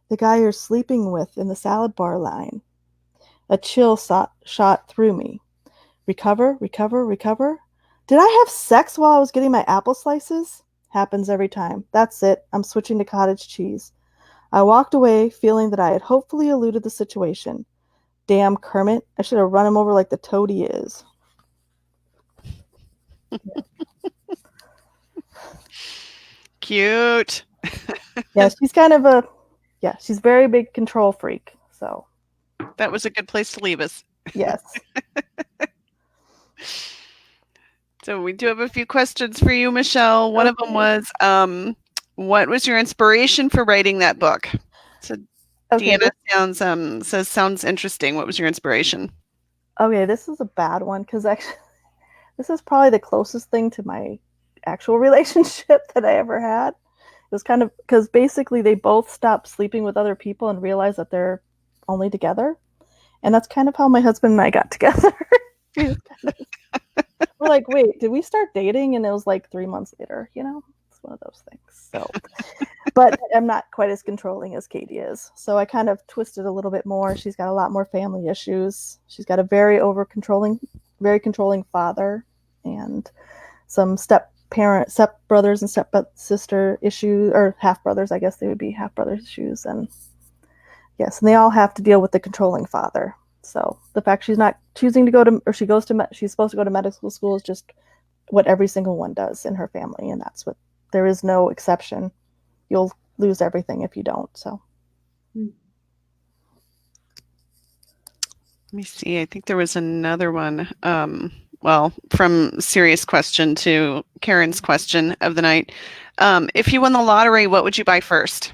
The guy you're sleeping with in the salad bar line. A chill shot through me. Recover, recover, recover? Did I have sex while I was getting my apple slices? Happens every time. That's it. I'm switching to cottage cheese. I walked away, feeling that I had hopefully eluded the situation. Damn Kermit. I should have run him over like the toad he is. Cute. Yeah, she's very big control freak. So that was a good place to leave us. Yes. So we do have a few questions for you, Michelle. One of them was, what was your inspiration for writing that book? So Deanna sounds interesting. What was your inspiration? Okay, this is a bad one because actually this is probably the closest thing to my actual relationship that I ever had. It's kind of because basically they both stopped sleeping with other people and realized that they're only together. And that's kind of how my husband and I got together. We're like, wait, did we start dating? And it was like 3 months later, It's one of those things. So, but I'm not quite as controlling as Katie is. So I kind of twisted a little bit more. She's got a lot more family issues. She's got a very controlling father and some step brothers and step sister issues, or half brothers, I guess they would be half brothers issues. And yes, and they all have to deal with the controlling father. So the fact she's not choosing to go to, or she's supposed to go to medical school is just what every single one does in her family. And there is no exception. You'll lose everything if you don't. So. Let me see. I think there was another one. From serious question to Karen's question of the night. If you won the lottery, what would you buy first?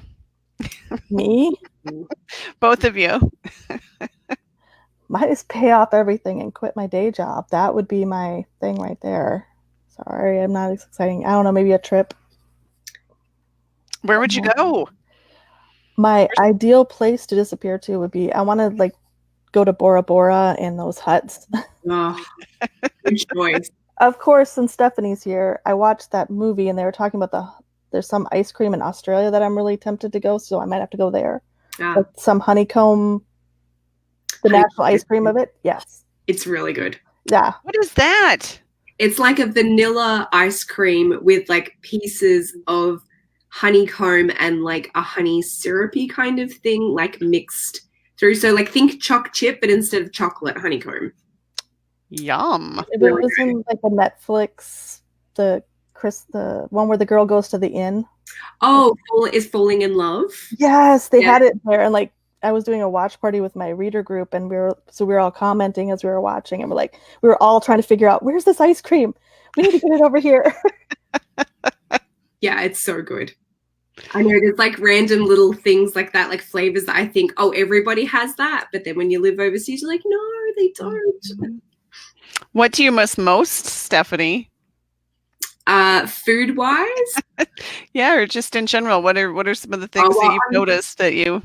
Me? Both of you. Might just pay off everything and quit my day job. That would be my thing right there. Sorry, I'm not as exciting. I don't know, maybe a trip. Where would you go? My ideal place to disappear to would be, I want to go to Bora Bora and those huts. Oh, good choice. Of course, since Stefanie's here, I watched that movie and they were talking about there's some ice cream in Australia that I'm really tempted to go, so I might have to go there. Like some honeycomb, the natural ice cream of it. Yes. It's really good. Yeah. What is that? It's like a vanilla ice cream with like pieces of honeycomb and like a honey syrupy kind of thing, like mixed through. So like think choc chip, but instead of chocolate, honeycomb. Yum. If it was in like a Netflix, the one where the girl goes to the inn. Oh, is Falling in Love? Yes, they had it there, and like I was doing a watch party with my reader group, and we were all commenting as we were watching, and we were all trying to figure out where's this ice cream. We need to get it over here. Yeah, it's so good. I know there's like random little things like that, like flavors that I think, oh, everybody has that, but then when you live overseas, you're like, no, they don't. What do you miss most, Stephanie? Food wise? Yeah, or just in general. What are some of the things that you've noticed that you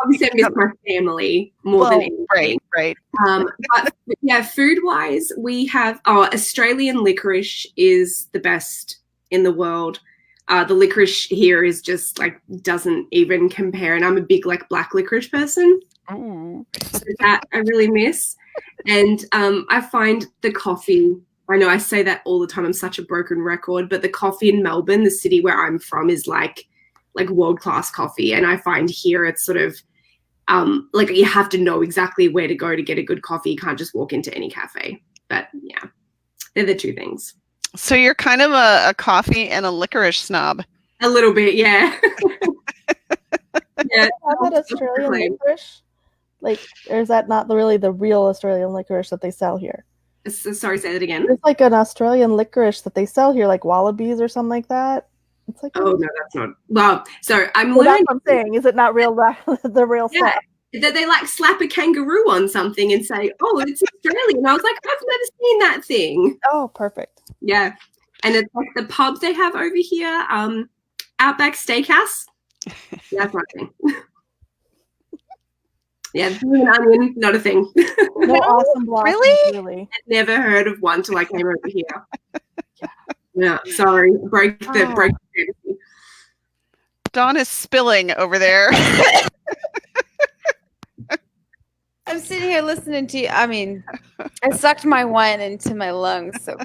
obviously I miss my family more than anything. Right. But yeah, food wise, we have Australian licorice is the best in the world. The licorice here is just like doesn't even compare, and I'm a big like black licorice person. Ooh. So that I really miss. And I find the coffee, I know I say that all the time, I'm such a broken record, but the coffee in Melbourne, the city where I'm from, is like world-class coffee. And I find here it's sort of like you have to know exactly where to go to get a good coffee. You can't just walk into any cafe. But yeah, they're the two things. So you're kind of a coffee and a licorice snob. A little bit, yeah. Yeah. How about Australian licorice? Like, or is that not really the real Australian licorice that they sell here? Sorry, say that again. It's like an Australian licorice that they sell here, like Wallabies or something like that. It's like no, that's not. Well, so I'm learning. That's what I'm saying. Is it not real? The real stuff? That they like slap a kangaroo on something and say, "Oh, it's Australian." I was like, "I've never seen that thing." Oh, perfect. Yeah, and it's like the pub they have over here, Outback Steakhouse. That's my thing. Yeah, an onion, not a thing. No awesome blossoms, really? I'd never heard of one till I came over here. Yeah, sorry. Break the Dawn is spilling over there. I'm sitting here listening to you. I mean, I sucked my wine into my lungs, so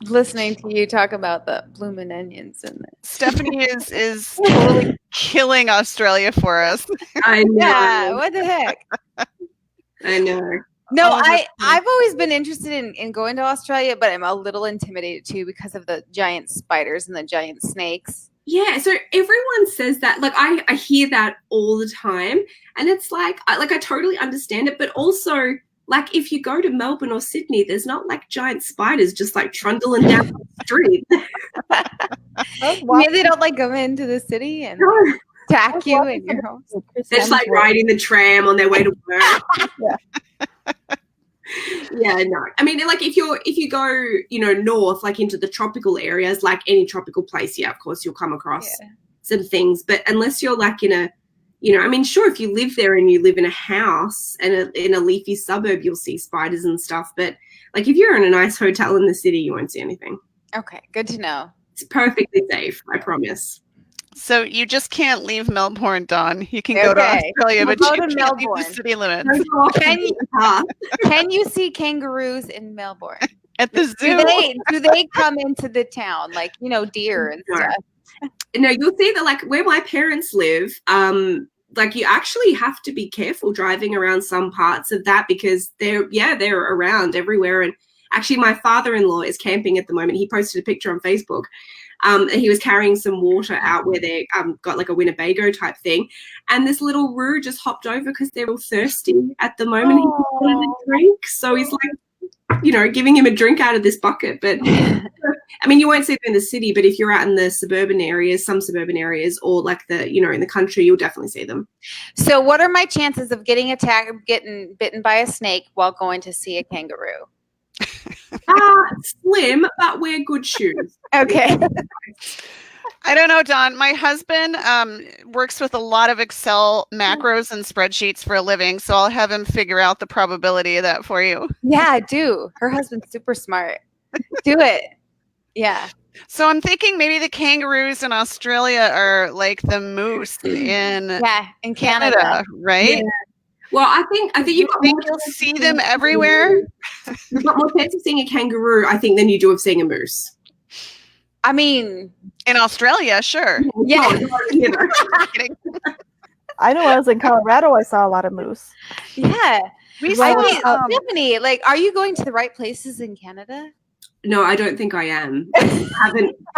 listening to you talk about the blooming onions and Stefanie is totally killing Australia for us. I know. Yeah, what the heck? I know. No, I've always been interested in going to Australia, but I'm a little intimidated too because of the giant spiders and the giant snakes. Yeah, so everyone says that. Like I hear that all the time, and it's like I totally understand it, but also like if you go to Melbourne or Sydney, there's not like giant spiders just like trundling down the street. Maybe they don't like come into the city and attack you in your home. They're just like riding the tram on their way to work. Yeah, no. I mean, like if you go, north, like into the tropical areas, like any tropical place, yeah, of course you'll come across some things. But unless you're like in a, I mean, sure, if you live there and you live in a house and in a leafy suburb, you'll see spiders and stuff. But like if you're in a nice hotel in the city, you won't see anything. Okay, good to know. It's perfectly safe, I promise. So you just can't leave Melbourne, Dawn. You can go to Australia, but you can't leave the city limits. Can you see kangaroos in Melbourne? At the zoo? Do they come into the town, like, deer and stuff? No, you'll see that, like, where my parents live, like, you actually have to be careful driving around some parts of that because they're around everywhere. And actually, my father-in-law is camping at the moment. He posted a picture on Facebook. And he was carrying some water out where they got like a Winnebago type thing. And this little roo just hopped over because they're all thirsty at the moment. He wanted a drink. So he's like, giving him a drink out of this bucket. But I mean, you won't see them in the city, but if you're out in the suburban areas, some suburban areas, or like in the country, you'll definitely see them. So what are my chances of getting bitten by a snake while going to see a kangaroo? Slim, but wear good shoes. Okay. I don't know, Dawn. My husband works with a lot of Excel macros and spreadsheets for a living, so I'll have him figure out the probability of that for you. Yeah, do. Her husband's super smart. Do it. Yeah. So I'm thinking maybe the kangaroos in Australia are like the moose in Canada, right? Yeah. Well, I think you'll see them everywhere. You've got more chance of seeing a kangaroo, I think, than you do of seeing a moose. I mean, in Australia, sure. Yeah. I know. I was in Colorado. I saw a lot of moose. Yeah. Stefanie, like, are you going to the right places in Canada? No, I don't think I am. I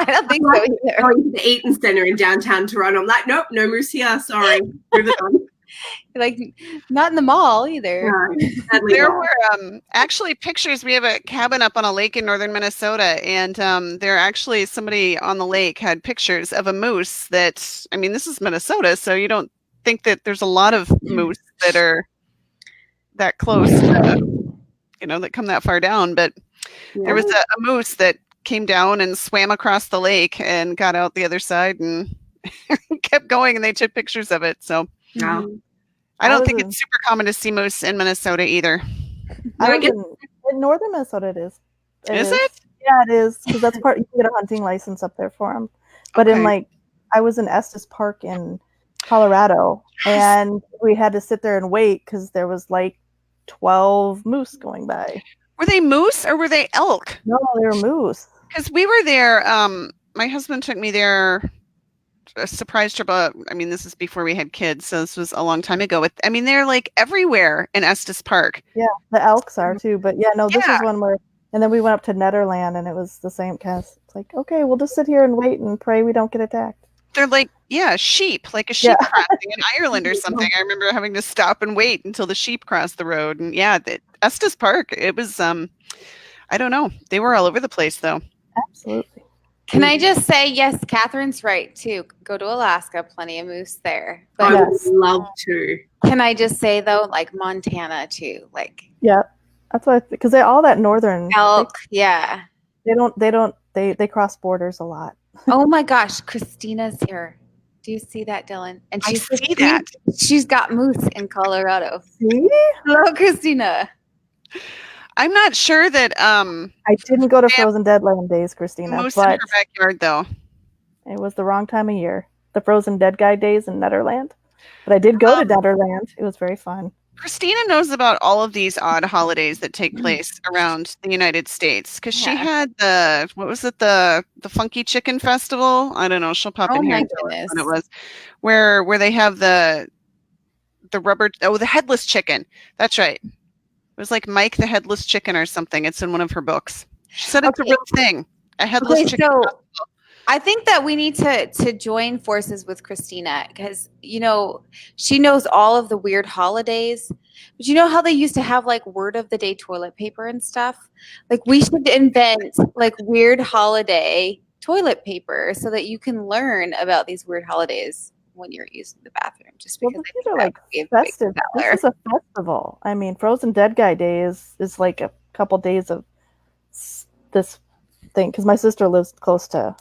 don't think so either. Going to the Eaton Centre in downtown Toronto. I'm like, nope, no moose here. Sorry. Move it on. Like, not in the mall either. No, there were actually pictures. We have a cabin up on a lake in northern Minnesota, and there actually somebody on the lake had pictures of a moose that, I mean, this is Minnesota, so you don't think that there's a lot of moose that are that close, that come that far down. But there was a moose that came down and swam across the lake and got out the other side and kept going, and they took pictures of it. So I don't think it's super common to see moose in Minnesota either. In northern Minnesota, it is. Is it? Yeah, it is, because that's part. You can get a hunting license up there for them. But I was in Estes Park in Colorado, and we had to sit there and wait because there was like 12 moose going by. Were they moose or were they elk? No, they were moose. Because we were there. My husband took me there. A surprise trip. I mean, this is before we had kids, so this was a long time ago. They're like everywhere in Estes Park. Yeah, the elks are too. But this was one where, and then we went up to Nederland, and it was the same cast. It's like, okay, we'll just sit here and wait and pray we don't get attacked. They're like, sheep, like a sheep crossing in Ireland or something. I remember having to stop and wait until the sheep crossed the road. And Estes Park, it was, I don't know. They were all over the place, though. Absolutely. Can I just say, yes, Catherine's right, too. Go to Alaska, plenty of moose there. But I would love to. Can I just say, though, like Montana, too? Like, yeah, that's why, because they're all that northern. Elk, They cross borders a lot. Oh, my gosh, Christina's here. Do you see that, Dylan? And I see that. She's got moose in Colorado. See? Hello, Christina. I'm not sure that I didn't go to Frozen Deadland days, Christina. Moose in her backyard, though. It was the wrong time of year. The Frozen Dead Guy days in Nederland. But I did go to Nederland. It was very fun. Christina knows about all of these odd holidays that take place around the United States because she had the Funky Chicken Festival. I don't know. She'll pop in here and tell us when it was, where they have the headless chicken. That's right. It was like Mike the Headless Chicken or something. It's in one of her books. She said it's a real thing. A headless chicken festival. I think that we need to join forces with Christina because, she knows all of the weird holidays. But you know how they used to have like word of the day toilet paper and stuff? Like we should invent like weird holiday toilet paper so that you can learn about these weird holidays when you're using the bathroom, just Well, because but I these think are that like would be a big festive. seller. This is a festival. I mean, Frozen Dead Guy Day is like a couple days of this thing because my sister lives close to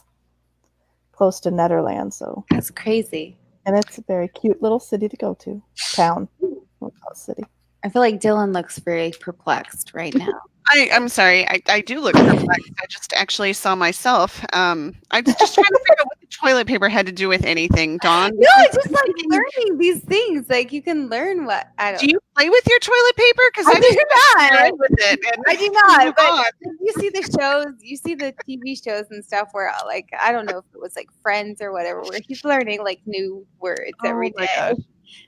Netherlands, so That's crazy. and it's a very cute little city to go to. Town. We'll call it city. I feel like Dylan looks very perplexed right now. I'm sorry. I do look perplexed. I just actually saw myself. I was just trying to figure out what the toilet paper had to do with anything, Dawn. No, it's just like learning these things. Like you can learn what I don't. Do you play with your toilet paper? Because I do not. play with it. And I do not. move But on. you see the shows, you see the TV shows and stuff where, like, I don't know if it was like Friends or whatever, where he's learning like new words every my day. gosh.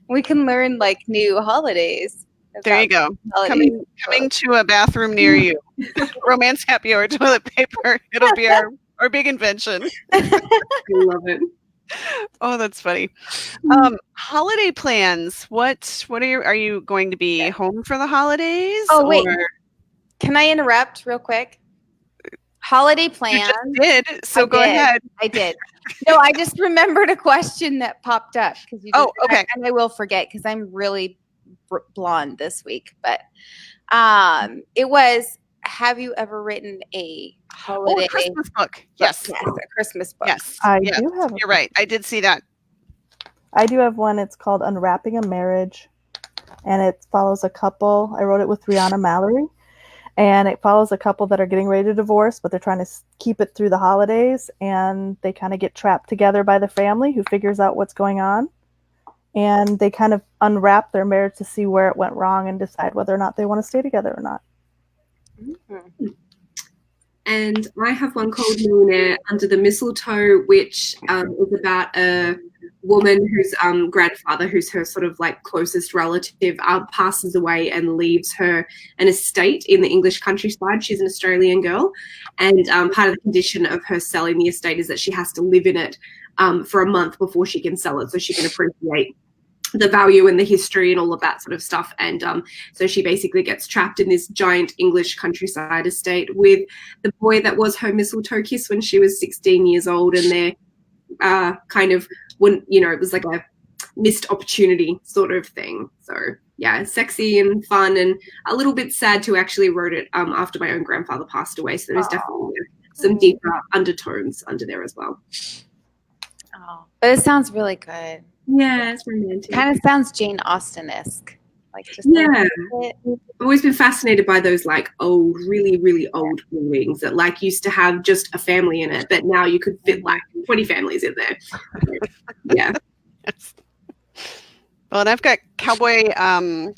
We can learn like new holidays. There you go. Holidays. Coming to a bathroom near you. Romance happy hour toilet paper. It'll be our big invention. I love it. Oh, that's funny. Holiday plans. What are you going to be home for the holidays? Oh, wait. Or Can I interrupt real quick? Holiday you plans. just did, so I go did. ahead. I did. No, I just remembered a question that popped up because you. Oh, okay. And I will forget because I'm really blonde this week. But it was. Have you ever written a holiday a Christmas book? Yes. Yes, a Christmas book. Yes. I yes. do have. You're right. I did see that. I do have one. It's called Unwrapping a Marriage, and it follows a couple. I wrote it with Rihanna Mallory, and it follows a couple that are getting ready to divorce, but they're trying to keep it through the holidays, and they kind of get trapped together by the family who figures out what's going on, and they kind of unwrap their marriage to see where it went wrong and decide whether or not they want to stay together or not. Mm-hmm. And I have one called Millionaire Under the Mistletoe, which is about a woman whose grandfather, who's her sort of like closest relative, passes away and leaves her an estate in the English countryside. She's an Australian girl, and part of the condition of her selling the estate is that she has to live in it for a month before she can sell it, so she can appreciate the value and the history and all of that sort of stuff. And so she basically gets trapped in this giant English countryside estate with the boy that was her mistletoe kiss when she was 16 years old. And they're kind of, when, you know, it was like a missed opportunity sort of thing. So yeah, sexy and fun and a little bit sad to actually wrote it after my own grandfather passed away. So there's definitely some deeper undertones under there as well. Oh, but it sounds really good. Yeah, it's romantic. Kind of sounds Jane Austen-esque. Like just yeah. I've always been fascinated by those like old, really, really old buildings that like used to have just a family in it, but now you could fit like 20 families in there. Yeah. Yes. Well, and I've got Cowboy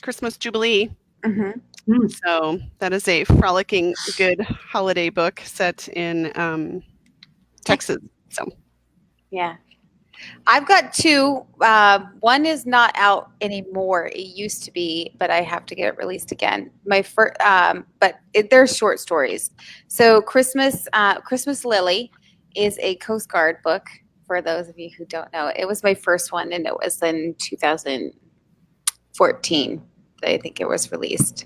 Christmas Jubilee. Mm-hmm. So that is a frolicking good holiday book set in Texas. So yeah. I've got two. One is not out anymore. It used to be, but I have to get it released again. My first, but they're short stories. So Christmas Lily is a Coast Guard book. For those of you who don't know, it was my first one, and it was in 2014 that I think it was released.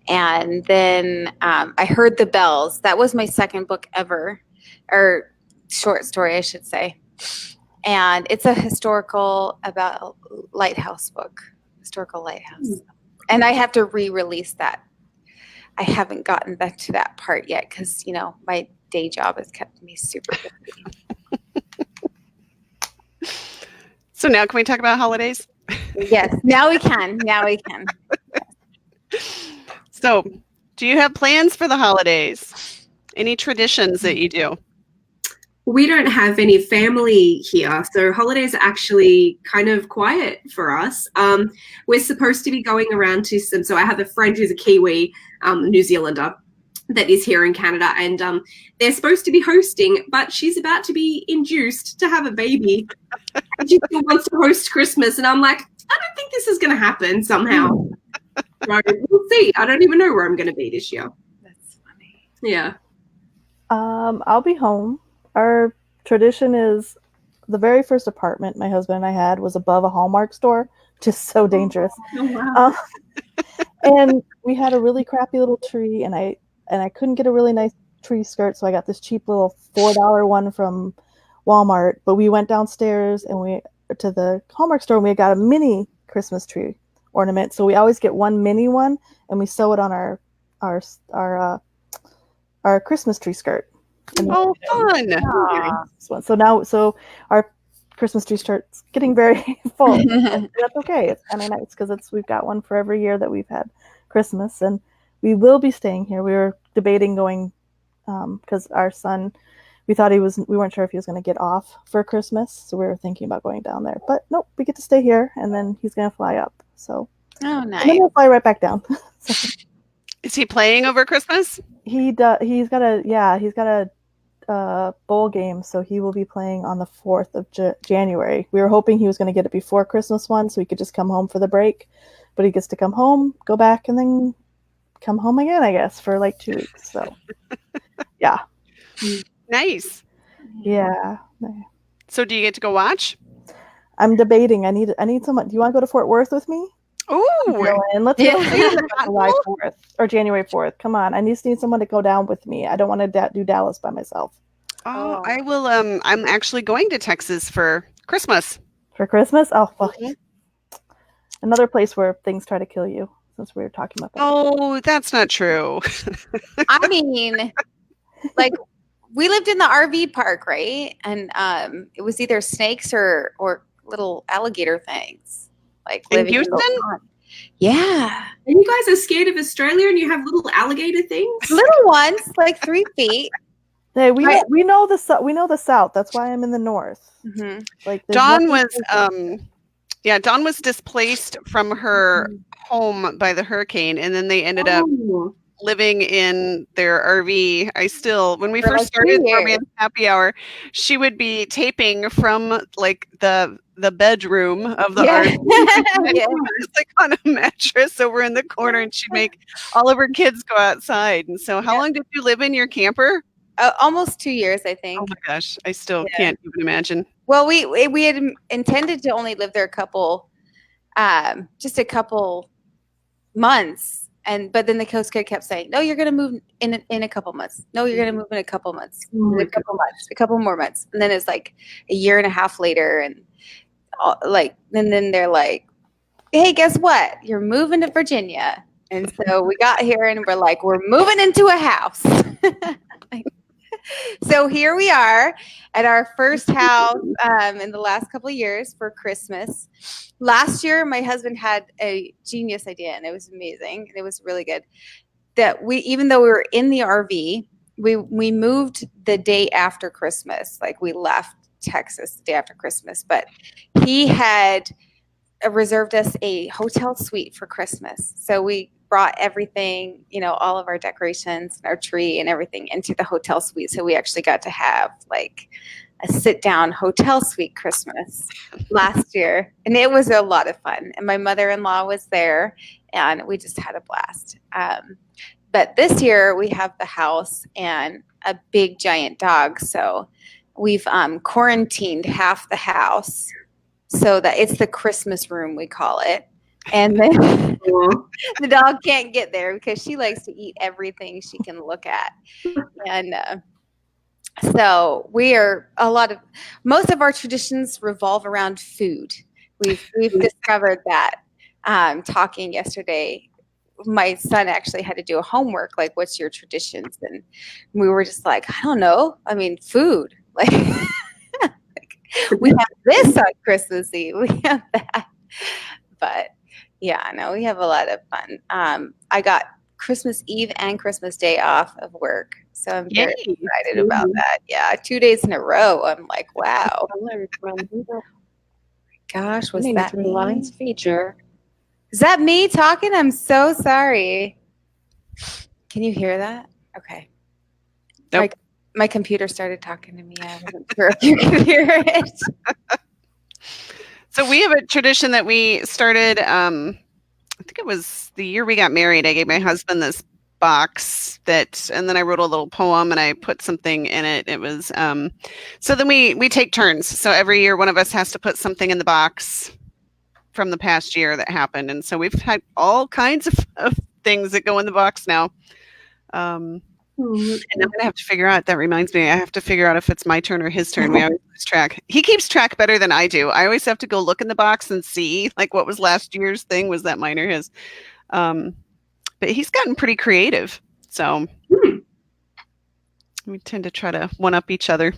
And then I Heard the Bells. That was my second book ever, or short story, I should say. And it's a historical about a lighthouse book, historical lighthouse. And I have to re-release that. I haven't gotten back to that part yet because, you know, my day job has kept me super busy. So now can we talk about holidays? Yes, now we can. Now we can. So do you have plans for the holidays? Any traditions that you do? We don't have any family here, so holidays are actually kind of quiet for us. We're supposed to be going around to some, so I have a friend who's a Kiwi, New Zealander, that is here in Canada, and they're supposed to be hosting, but she's about to be induced to have a baby. And she still wants to host Christmas, and I'm like, I don't think this is going to happen somehow. So we'll see. I don't even know where I'm going to be this year. That's funny. Yeah. I'll be home. Our tradition is the very first apartment my husband and I had was above a Hallmark store, just so dangerous. Oh, wow. And we had a really crappy little tree, and I couldn't get a really nice tree skirt, so I got this cheap little $4 one from Walmart. But we went downstairs and we to the Hallmark store and we got a mini Christmas tree ornament. So we always get one mini one and we sew it on our Christmas tree skirt. Oh, fun! So our Christmas tree starts getting very full. That's okay. It's kind of nice because we've got one for every year that we've had Christmas, and we will be staying here. We were debating going because our son, we weren't sure if he was going to get off for Christmas, so we were thinking about going down there. But nope, we get to stay here, and then he's going to fly up. So nice. And then we'll fly right back down. Is he playing over Christmas? He's got a bowl game, so he will be playing on the 4th of January. We were hoping he was going to get it before Christmas one, so he could just come home for the break, but he gets to come home, go back, and then come home again, I guess, for like 2 weeks. So yeah, nice. Yeah. So do you get to go watch? I'm debating. I need someone. Do you want to go to Fort Worth with me? Oh, and let's go July 4th or January 4th. Come on, I just need someone to go down with me. I don't want to do Dallas by myself. Oh, I will. I'm actually going to Texas for Christmas. For Christmas? Oh, well, another place where things try to kill you. Since we were talking about that. Oh, that's not true. I mean, like we lived in the RV park, right? And it was either snakes or little alligator things. Like in living Houston? Yeah. And you guys are scared of Australia and you have little alligator things? Little ones, like 3 feet. Hey, we know the South. That's why I'm in the North. Mm-hmm. Like Dawn was displaced from her home by the hurricane, and then they ended up living in their RV. When we first started Romance Happy Hour, she would be taping from like the bedroom of the RV. Just like on a mattress over in the corner, and she'd make all of her kids go outside. And so how long did you live in your camper? Almost 2 years, I think. Oh my gosh, I still can't even imagine. Well, we had intended to only live there just a couple months, but then the Coast Guard kept saying, "No, you're going to move in a couple months. No, you're going to move in a couple months. A couple more months." And then it's like a year and a half later, and then they're like, "Hey, guess what? You're moving to Virginia." And so we got here, and we're like, "We're moving into a house." So here we are at our first house in the last couple of years for Christmas. Last year, my husband had a genius idea, and it was amazing, and it was really good. That even though we were in the RV, we moved the day after Christmas. Like we left Texas the day after Christmas, but he had reserved us a hotel suite for Christmas. So we brought everything, all of our decorations and our tree and everything into the hotel suite. So we actually got to have like a sit-down hotel suite Christmas last year. And it was a lot of fun. And my mother-in-law was there, and we just had a blast. But this year we have the house and a big giant dog. So we've quarantined half the house so that it's the Christmas room, we call it. And then the dog can't get there because she likes to eat everything she can look at. And so most of our traditions revolve around food. We've discovered that. Talking yesterday, my son actually had to do a homework, like, what's your traditions? And we were just like, I don't know. I mean, food. Like, we have this on Christmas Eve. We have that. But yeah, no, we have a lot of fun. I got Christmas Eve and Christmas Day off of work. So I'm very excited about that. Yeah, 2 days in a row. I'm like, wow. Gosh, was that me? Feature. Is that me talking? I'm so sorry. Can you hear that? Okay. Nope. My computer started talking to me. I wasn't sure if you could hear it. So we have a tradition that we started, I think it was the year we got married. I gave my husband this box and then I wrote a little poem and I put something in it. It was, so then we take turns. So every year one of us has to put something in the box from the past year that happened. And so we've had all kinds of things that go in the box now. And I'm going to have to figure out, that reminds me, I have to figure out if it's my turn or his turn. We always lose track. He keeps track better than I do. I always have to go look in the box and see, like, what was last year's thing? Was that mine or his? But he's gotten pretty creative. So we tend to try to one-up each other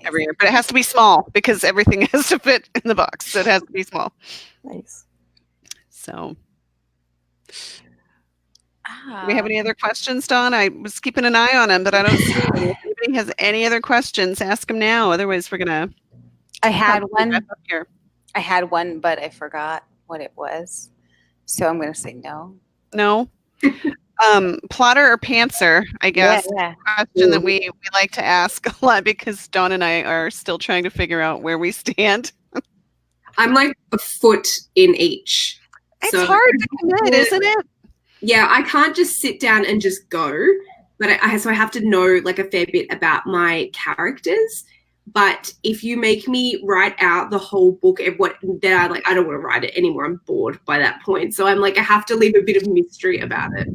every year. But it has to be small because everything has to fit in the box. So it has to be small. Nice. So... Do we have any other questions, Dawn? I was keeping an eye on him, but I don't see any. If anybody has any other questions, ask him now. Otherwise, we're gonna. I had one. Wrap up here. I had one, but I forgot what it was, so I'm gonna say no. No. Plotter or pantser? I guess. Yeah. Question that we like to ask a lot because Dawn and I are still trying to figure out where we stand. I'm like a foot in each. It's hard to commit, isn't it? Yeah, I can't just sit down and just go, but so I have to know like a fair bit about my characters. But if you make me write out the whole book, then I don't want to write it anymore. I'm bored by that point. So I'm like, I have to leave a bit of mystery about it.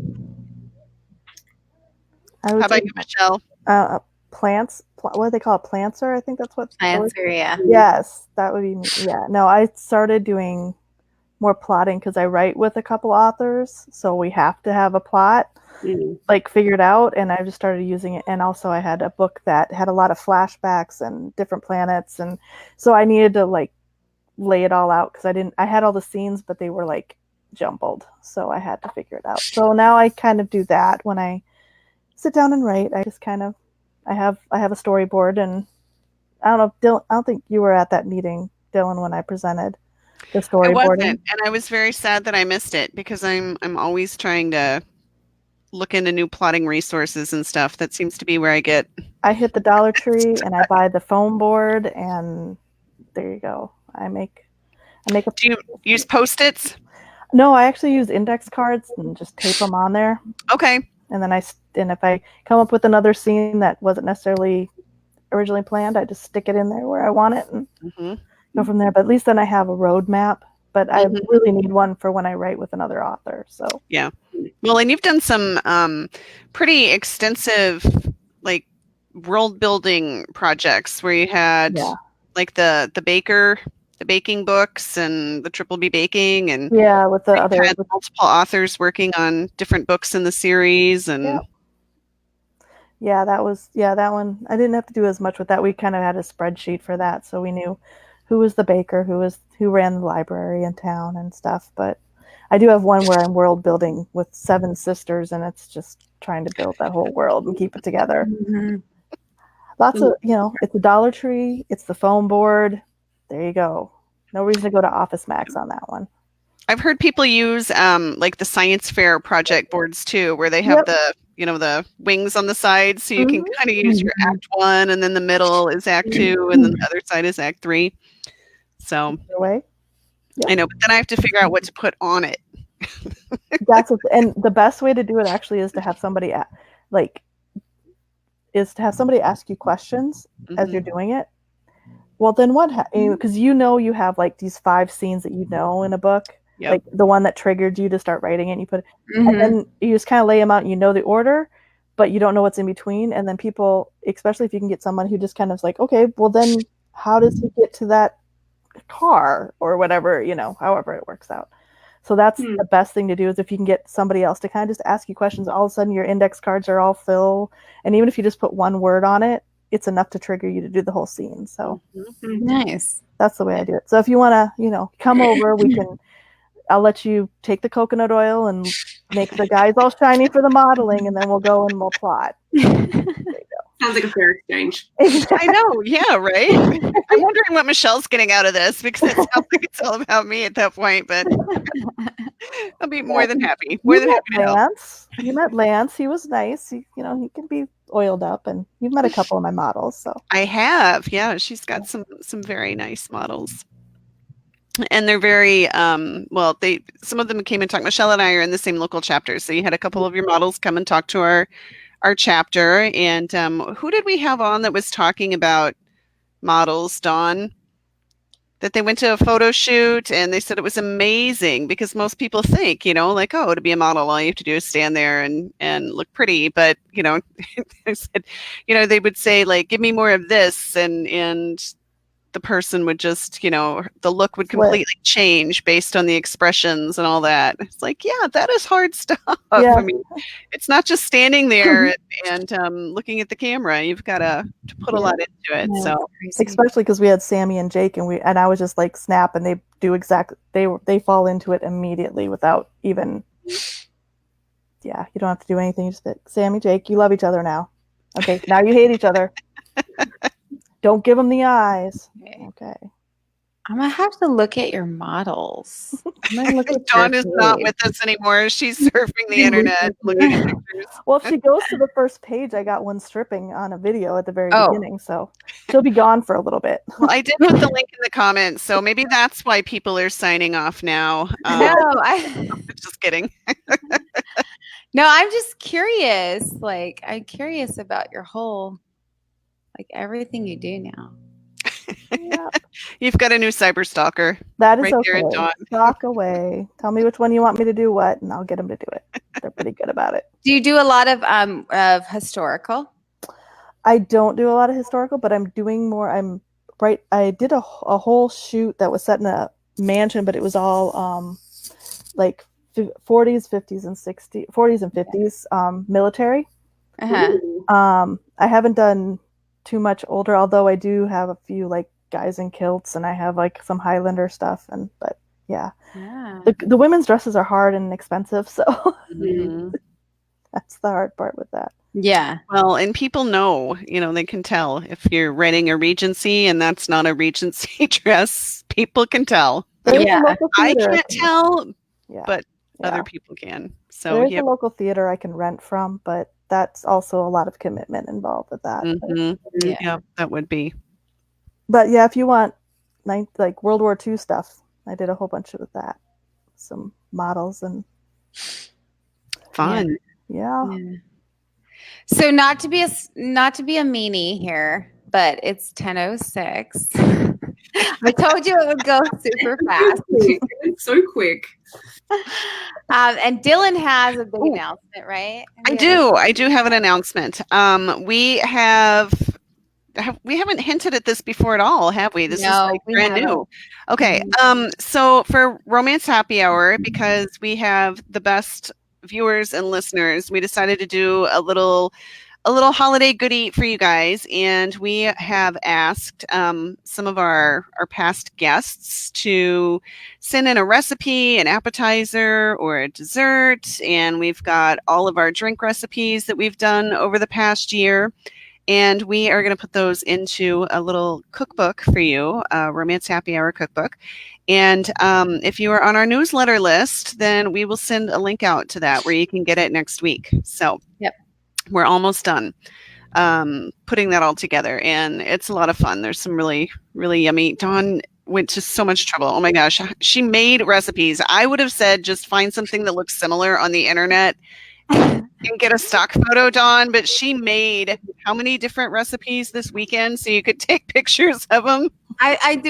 How about you, Michelle? Plants. What do they call it? Plantser? I think that's what. Plantser, yeah. Yes, that would be me. Yeah. No, I started doing more plotting because I write with a couple authors, so we have to have a plot like figured out, and I just started using it. And also I had a book that had a lot of flashbacks and different planets, and so I needed to like lay it all out because I had all the scenes, but they were like jumbled, so I had to figure it out. So now I kind of do that when I sit down and write. I just kind of I have a storyboard, and I don't know, Dylann, I don't think you were at that meeting, Dylann, when I presented the storyboarding. I wasn't, and I was very sad that I missed it because I'm always trying to look into new plotting resources and stuff. That seems to be where I hit the Dollar Tree and I buy the foam board, and there you go. I make a. Do you use Post-its? No, I actually use index cards and just tape them on there. Okay. And then if I come up with another scene that wasn't necessarily originally planned, I just stick it in there where I want it and go from there. But at least then I have a roadmap. But I really need one for when I write with another author. So yeah. Well, and you've done some pretty extensive like world building projects where you had like the baking books and the Triple B baking, and with the other had multiple authors working on different books in the series, and that one I didn't have to do as much with that. We kind of had a spreadsheet for that, so we knew who was the baker, who ran the library in town and stuff. But I do have one where I'm world building with 7 sisters, and it's just trying to build that whole world and keep it together. Lots of, it's a Dollar Tree, it's the foam board. There you go. No reason to go to Office Max on that one. I've heard people use like the science fair project boards too, where they have the wings on the side, so you can kind of use your Act 1, and then the middle is Act 2, and then the other side is Act 3. So I know, but then I have to figure out what to put on it. And the best way to do it actually is to have somebody ask you questions as you're doing it. Well, then what? Because you have like these 5 scenes that in a book, like the one that triggered you to start writing it. And you put, and then you just kind of lay them out. And the order, but you don't know what's in between. And then people, especially if you can get someone who just kind of is like, okay, well then, how does he get to that car or whatever? However it works out. So that's the best thing to do is if you can get somebody else to kind of just ask you questions. All of a sudden, your index cards are all full, and even if you just put one word on it, it's enough to trigger you to do the whole scene. So nice. That's the way I do it. So if you want to, come over, I'll let you take the coconut oil and make the guys all shiny for the modeling, and then we'll go and we'll plot. There you go. Sounds like a fair exchange. I know. Yeah. Right. I'm wondering what Michelle's getting out of this, because it sounds like it's all about me at that point, but I'll be more than happy. More than happy to help. You met Lance. He was nice. He can be oiled up, and you've met a couple of my models. So I have. Yeah. She's got some very nice models. And they're very, some of them came and talked. Michelle and I are in the same local chapter. So you had a couple of your models come and talk to our chapter. And who did we have on that was talking about models, Dawn? that they went to a photo shoot and they said it was amazing because most people think, like, oh, to be a model, all you have to do is stand there and look pretty. But, they said, they would say, like, give me more of this. And the person would just, the look would completely change based on the expressions and all that. It's like, yeah, that is hard stuff. Yeah. I mean, it's not just standing there and looking at the camera. You've got to put a lot into it. Yeah, So, especially because we had Sammy and Jake, and I was just like, snap, and they do exactly, they fall into it immediately without even, yeah, you don't have to do anything. You just say, Sammy, Jake, you love each other now. Okay, now you hate each other. Don't give them the eyes. Okay. I'm gonna have to look at your models. I'm gonna look at Dawn your is not page. with us anymore. She's surfing the internet, looking at pictures. Well, if she goes to the first page, I got one stripping on a video at the very Oh. beginning, so she'll be gone for a little bit. Well, I did put the link in the comments, so maybe that's why people are signing off now. Just kidding. No, I'm just curious. Like, I'm curious about your whole, like, everything you do now. Yeah. You've got a new cyber stalker. That is Right there okay. in Dawn. Talk away. Tell me which one you want me to do what, and I'll get them to do it. They're pretty good about it. Do you do a lot of historical? I don't do a lot of historical, but I'm doing more. I did a whole shoot that was set in a mansion, but it was all like 40s, 50s, and 60s, 40s and 50s military. Uh-huh. I haven't done too much older, although I do have a few like guys in kilts, and I have like some Highlander stuff. But yeah. The women's dresses are hard and expensive, so that's the hard part with that. Yeah. Well, and people know, they can tell if you're renting a Regency and that's not a Regency dress. People can tell. I can't tell, but other people can. So there's a local theater I can rent from, but that's also a lot of commitment involved with that. Yeah, that would be. But yeah, if you want like World War II stuff, I did a whole bunch of that. Some models and fun. Yeah. So not to be a meanie here, but it's 10:06. I told you it would go super fast. It's so quick. And Dylann has a big announcement, right? I do have an announcement. We haven't hinted at this before at all, have we? This is like brand new. Okay. So for Romance Happy Hour, because we have the best viewers and listeners, we decided to do a little holiday goodie for you guys, and we have asked some of our past guests to send in a recipe, an appetizer, or a dessert, and we've got all of our drink recipes that we've done over the past year, and we are going to put those into a little cookbook for you, a Romance Happy Hour cookbook. And if you are on our newsletter list, then we will send a link out to that where you can get it next week. So we're almost done putting that all together, and it's a lot of fun. There's some really, really yummy. Dawn went to so much trouble. Oh my gosh, she made recipes. I would have said just find something that looks similar on the internet and get a stock photo, Dawn, but she made how many different recipes this weekend so you could take pictures of them?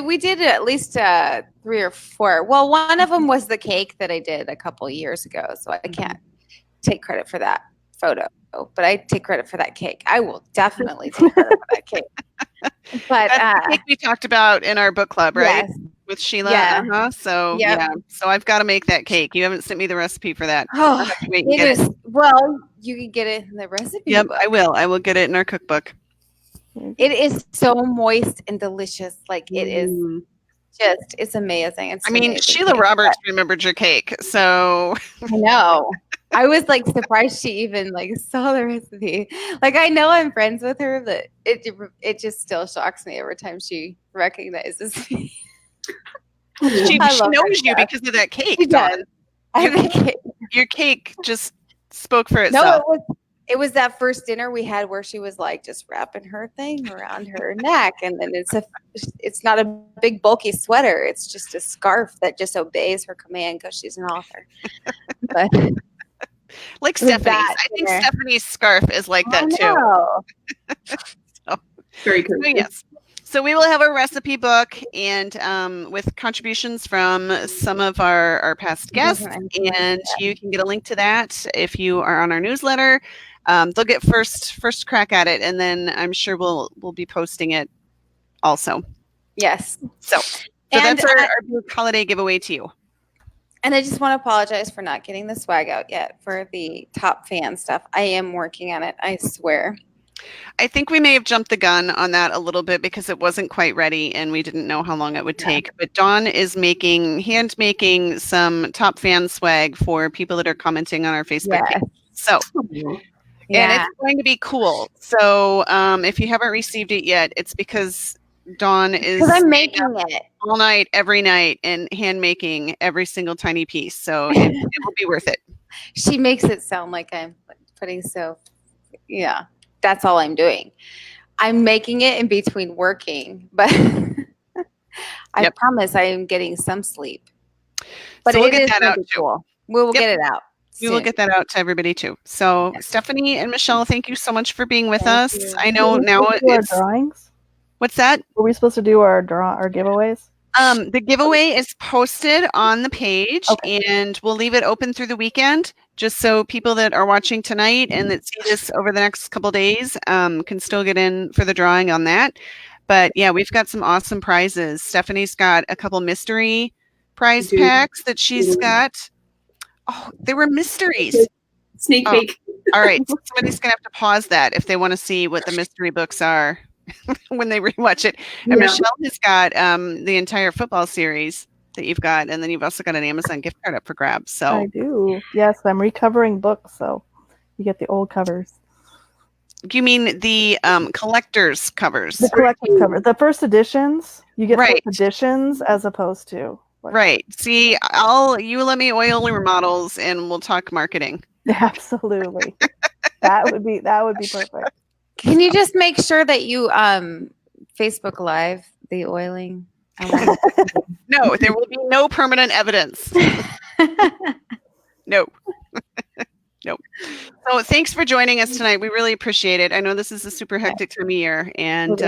We did at least 3 or 4. Well, one of them was the cake that I did a couple years ago, so I can't take credit for that photo, but I take credit for that cake. I will definitely take credit for that cake. But that's the cake we talked about in our book club, right? Yes. With Sheila. Yeah. So so I've got to make that cake. You haven't sent me the recipe for that. Oh, well, you can get it in the recipe. Yep, book. I will. I will get it in our cookbook. It is so moist and delicious. Like it is just, it's amazing. It's amazing Sheila Roberts remembered your cake, so I know. I was like surprised she even like saw the recipe. Like I know I'm friends with her, but it just still shocks me every time she recognizes me. She knows you because of that cake. She does. Your cake just spoke for itself. No, it was that first dinner we had where she was like just wrapping her thing around her neck, and then it's not a big bulky sweater. It's just a scarf that just obeys her command because she's an author. But like Stephanie's. I think Stephanie's scarf is like that too. Very cool. Yes. So we will have a recipe book and with contributions from some of our past guests, and you can get a link to that if you are on our newsletter. They'll get first crack at it, and then I'm sure we'll be posting it also. Yes. So And that's our big holiday giveaway to you. And I just want to apologize for not getting the swag out yet for the top fan stuff. I am working on it, I swear. I think we may have jumped the gun on that a little bit because it wasn't quite ready and we didn't know how long it would take. But Dawn is hand making some top fan swag for people that are commenting on our Facebook page. So, and it's going to be cool. So if you haven't received it yet, it's because Dawn is I'm making it all night, every night, and hand making every single tiny piece. So it will be worth it. She makes it sound like I'm putting that's all I'm doing. I'm making it in between working, but I promise I am getting some sleep. But so we'll get that out too. Cool. We will get it out. We will get that out to everybody too. So Stefanie and Michelle, thank you so much for being with us. You. I know now it's drawings. What's that? Were we supposed to do our giveaways? The giveaway is posted on the page, and we'll leave it open through the weekend, just so people that are watching tonight and that see this over the next couple days can still get in for the drawing on that. But yeah, we've got some awesome prizes. Stefanie's got a couple mystery prize packs that she's got. Oh, they were mysteries. Sneak peek. All right, so somebody's gonna have to pause that if they want to see what the mystery books are. When they rewatch it. And Michelle has got the entire football series that you've got, and then you've also got an Amazon gift card up for grabs. So I do. Yes, I'm recovering books, so you get the old covers. You mean the collector's covers? The collector's cover. The first editions. You get first editions as opposed to right. See, you let me oil your models and we'll talk marketing. Absolutely. that would be perfect. Can you just make sure that you Facebook Live the oiling? No, there will be no permanent evidence. No. No. So thanks for joining us tonight. We really appreciate it. I know this is a super hectic time of year, and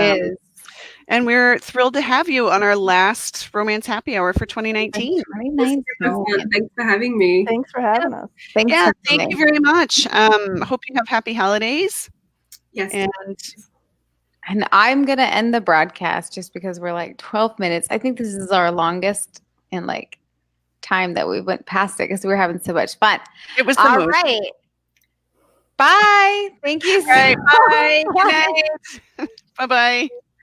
we're thrilled to have you on our last Romance Happy Hour for 2019. Thanks for having me. Thanks for having us. Thank you very much. Hope you have happy holidays. Yes. And I'm going to end the broadcast just because we're like 12 minutes. I think this is our longest in like time that we went past it because we were having so much fun. It was all right. Bye. Thank you. All right. Bye. Good night. Bye-bye.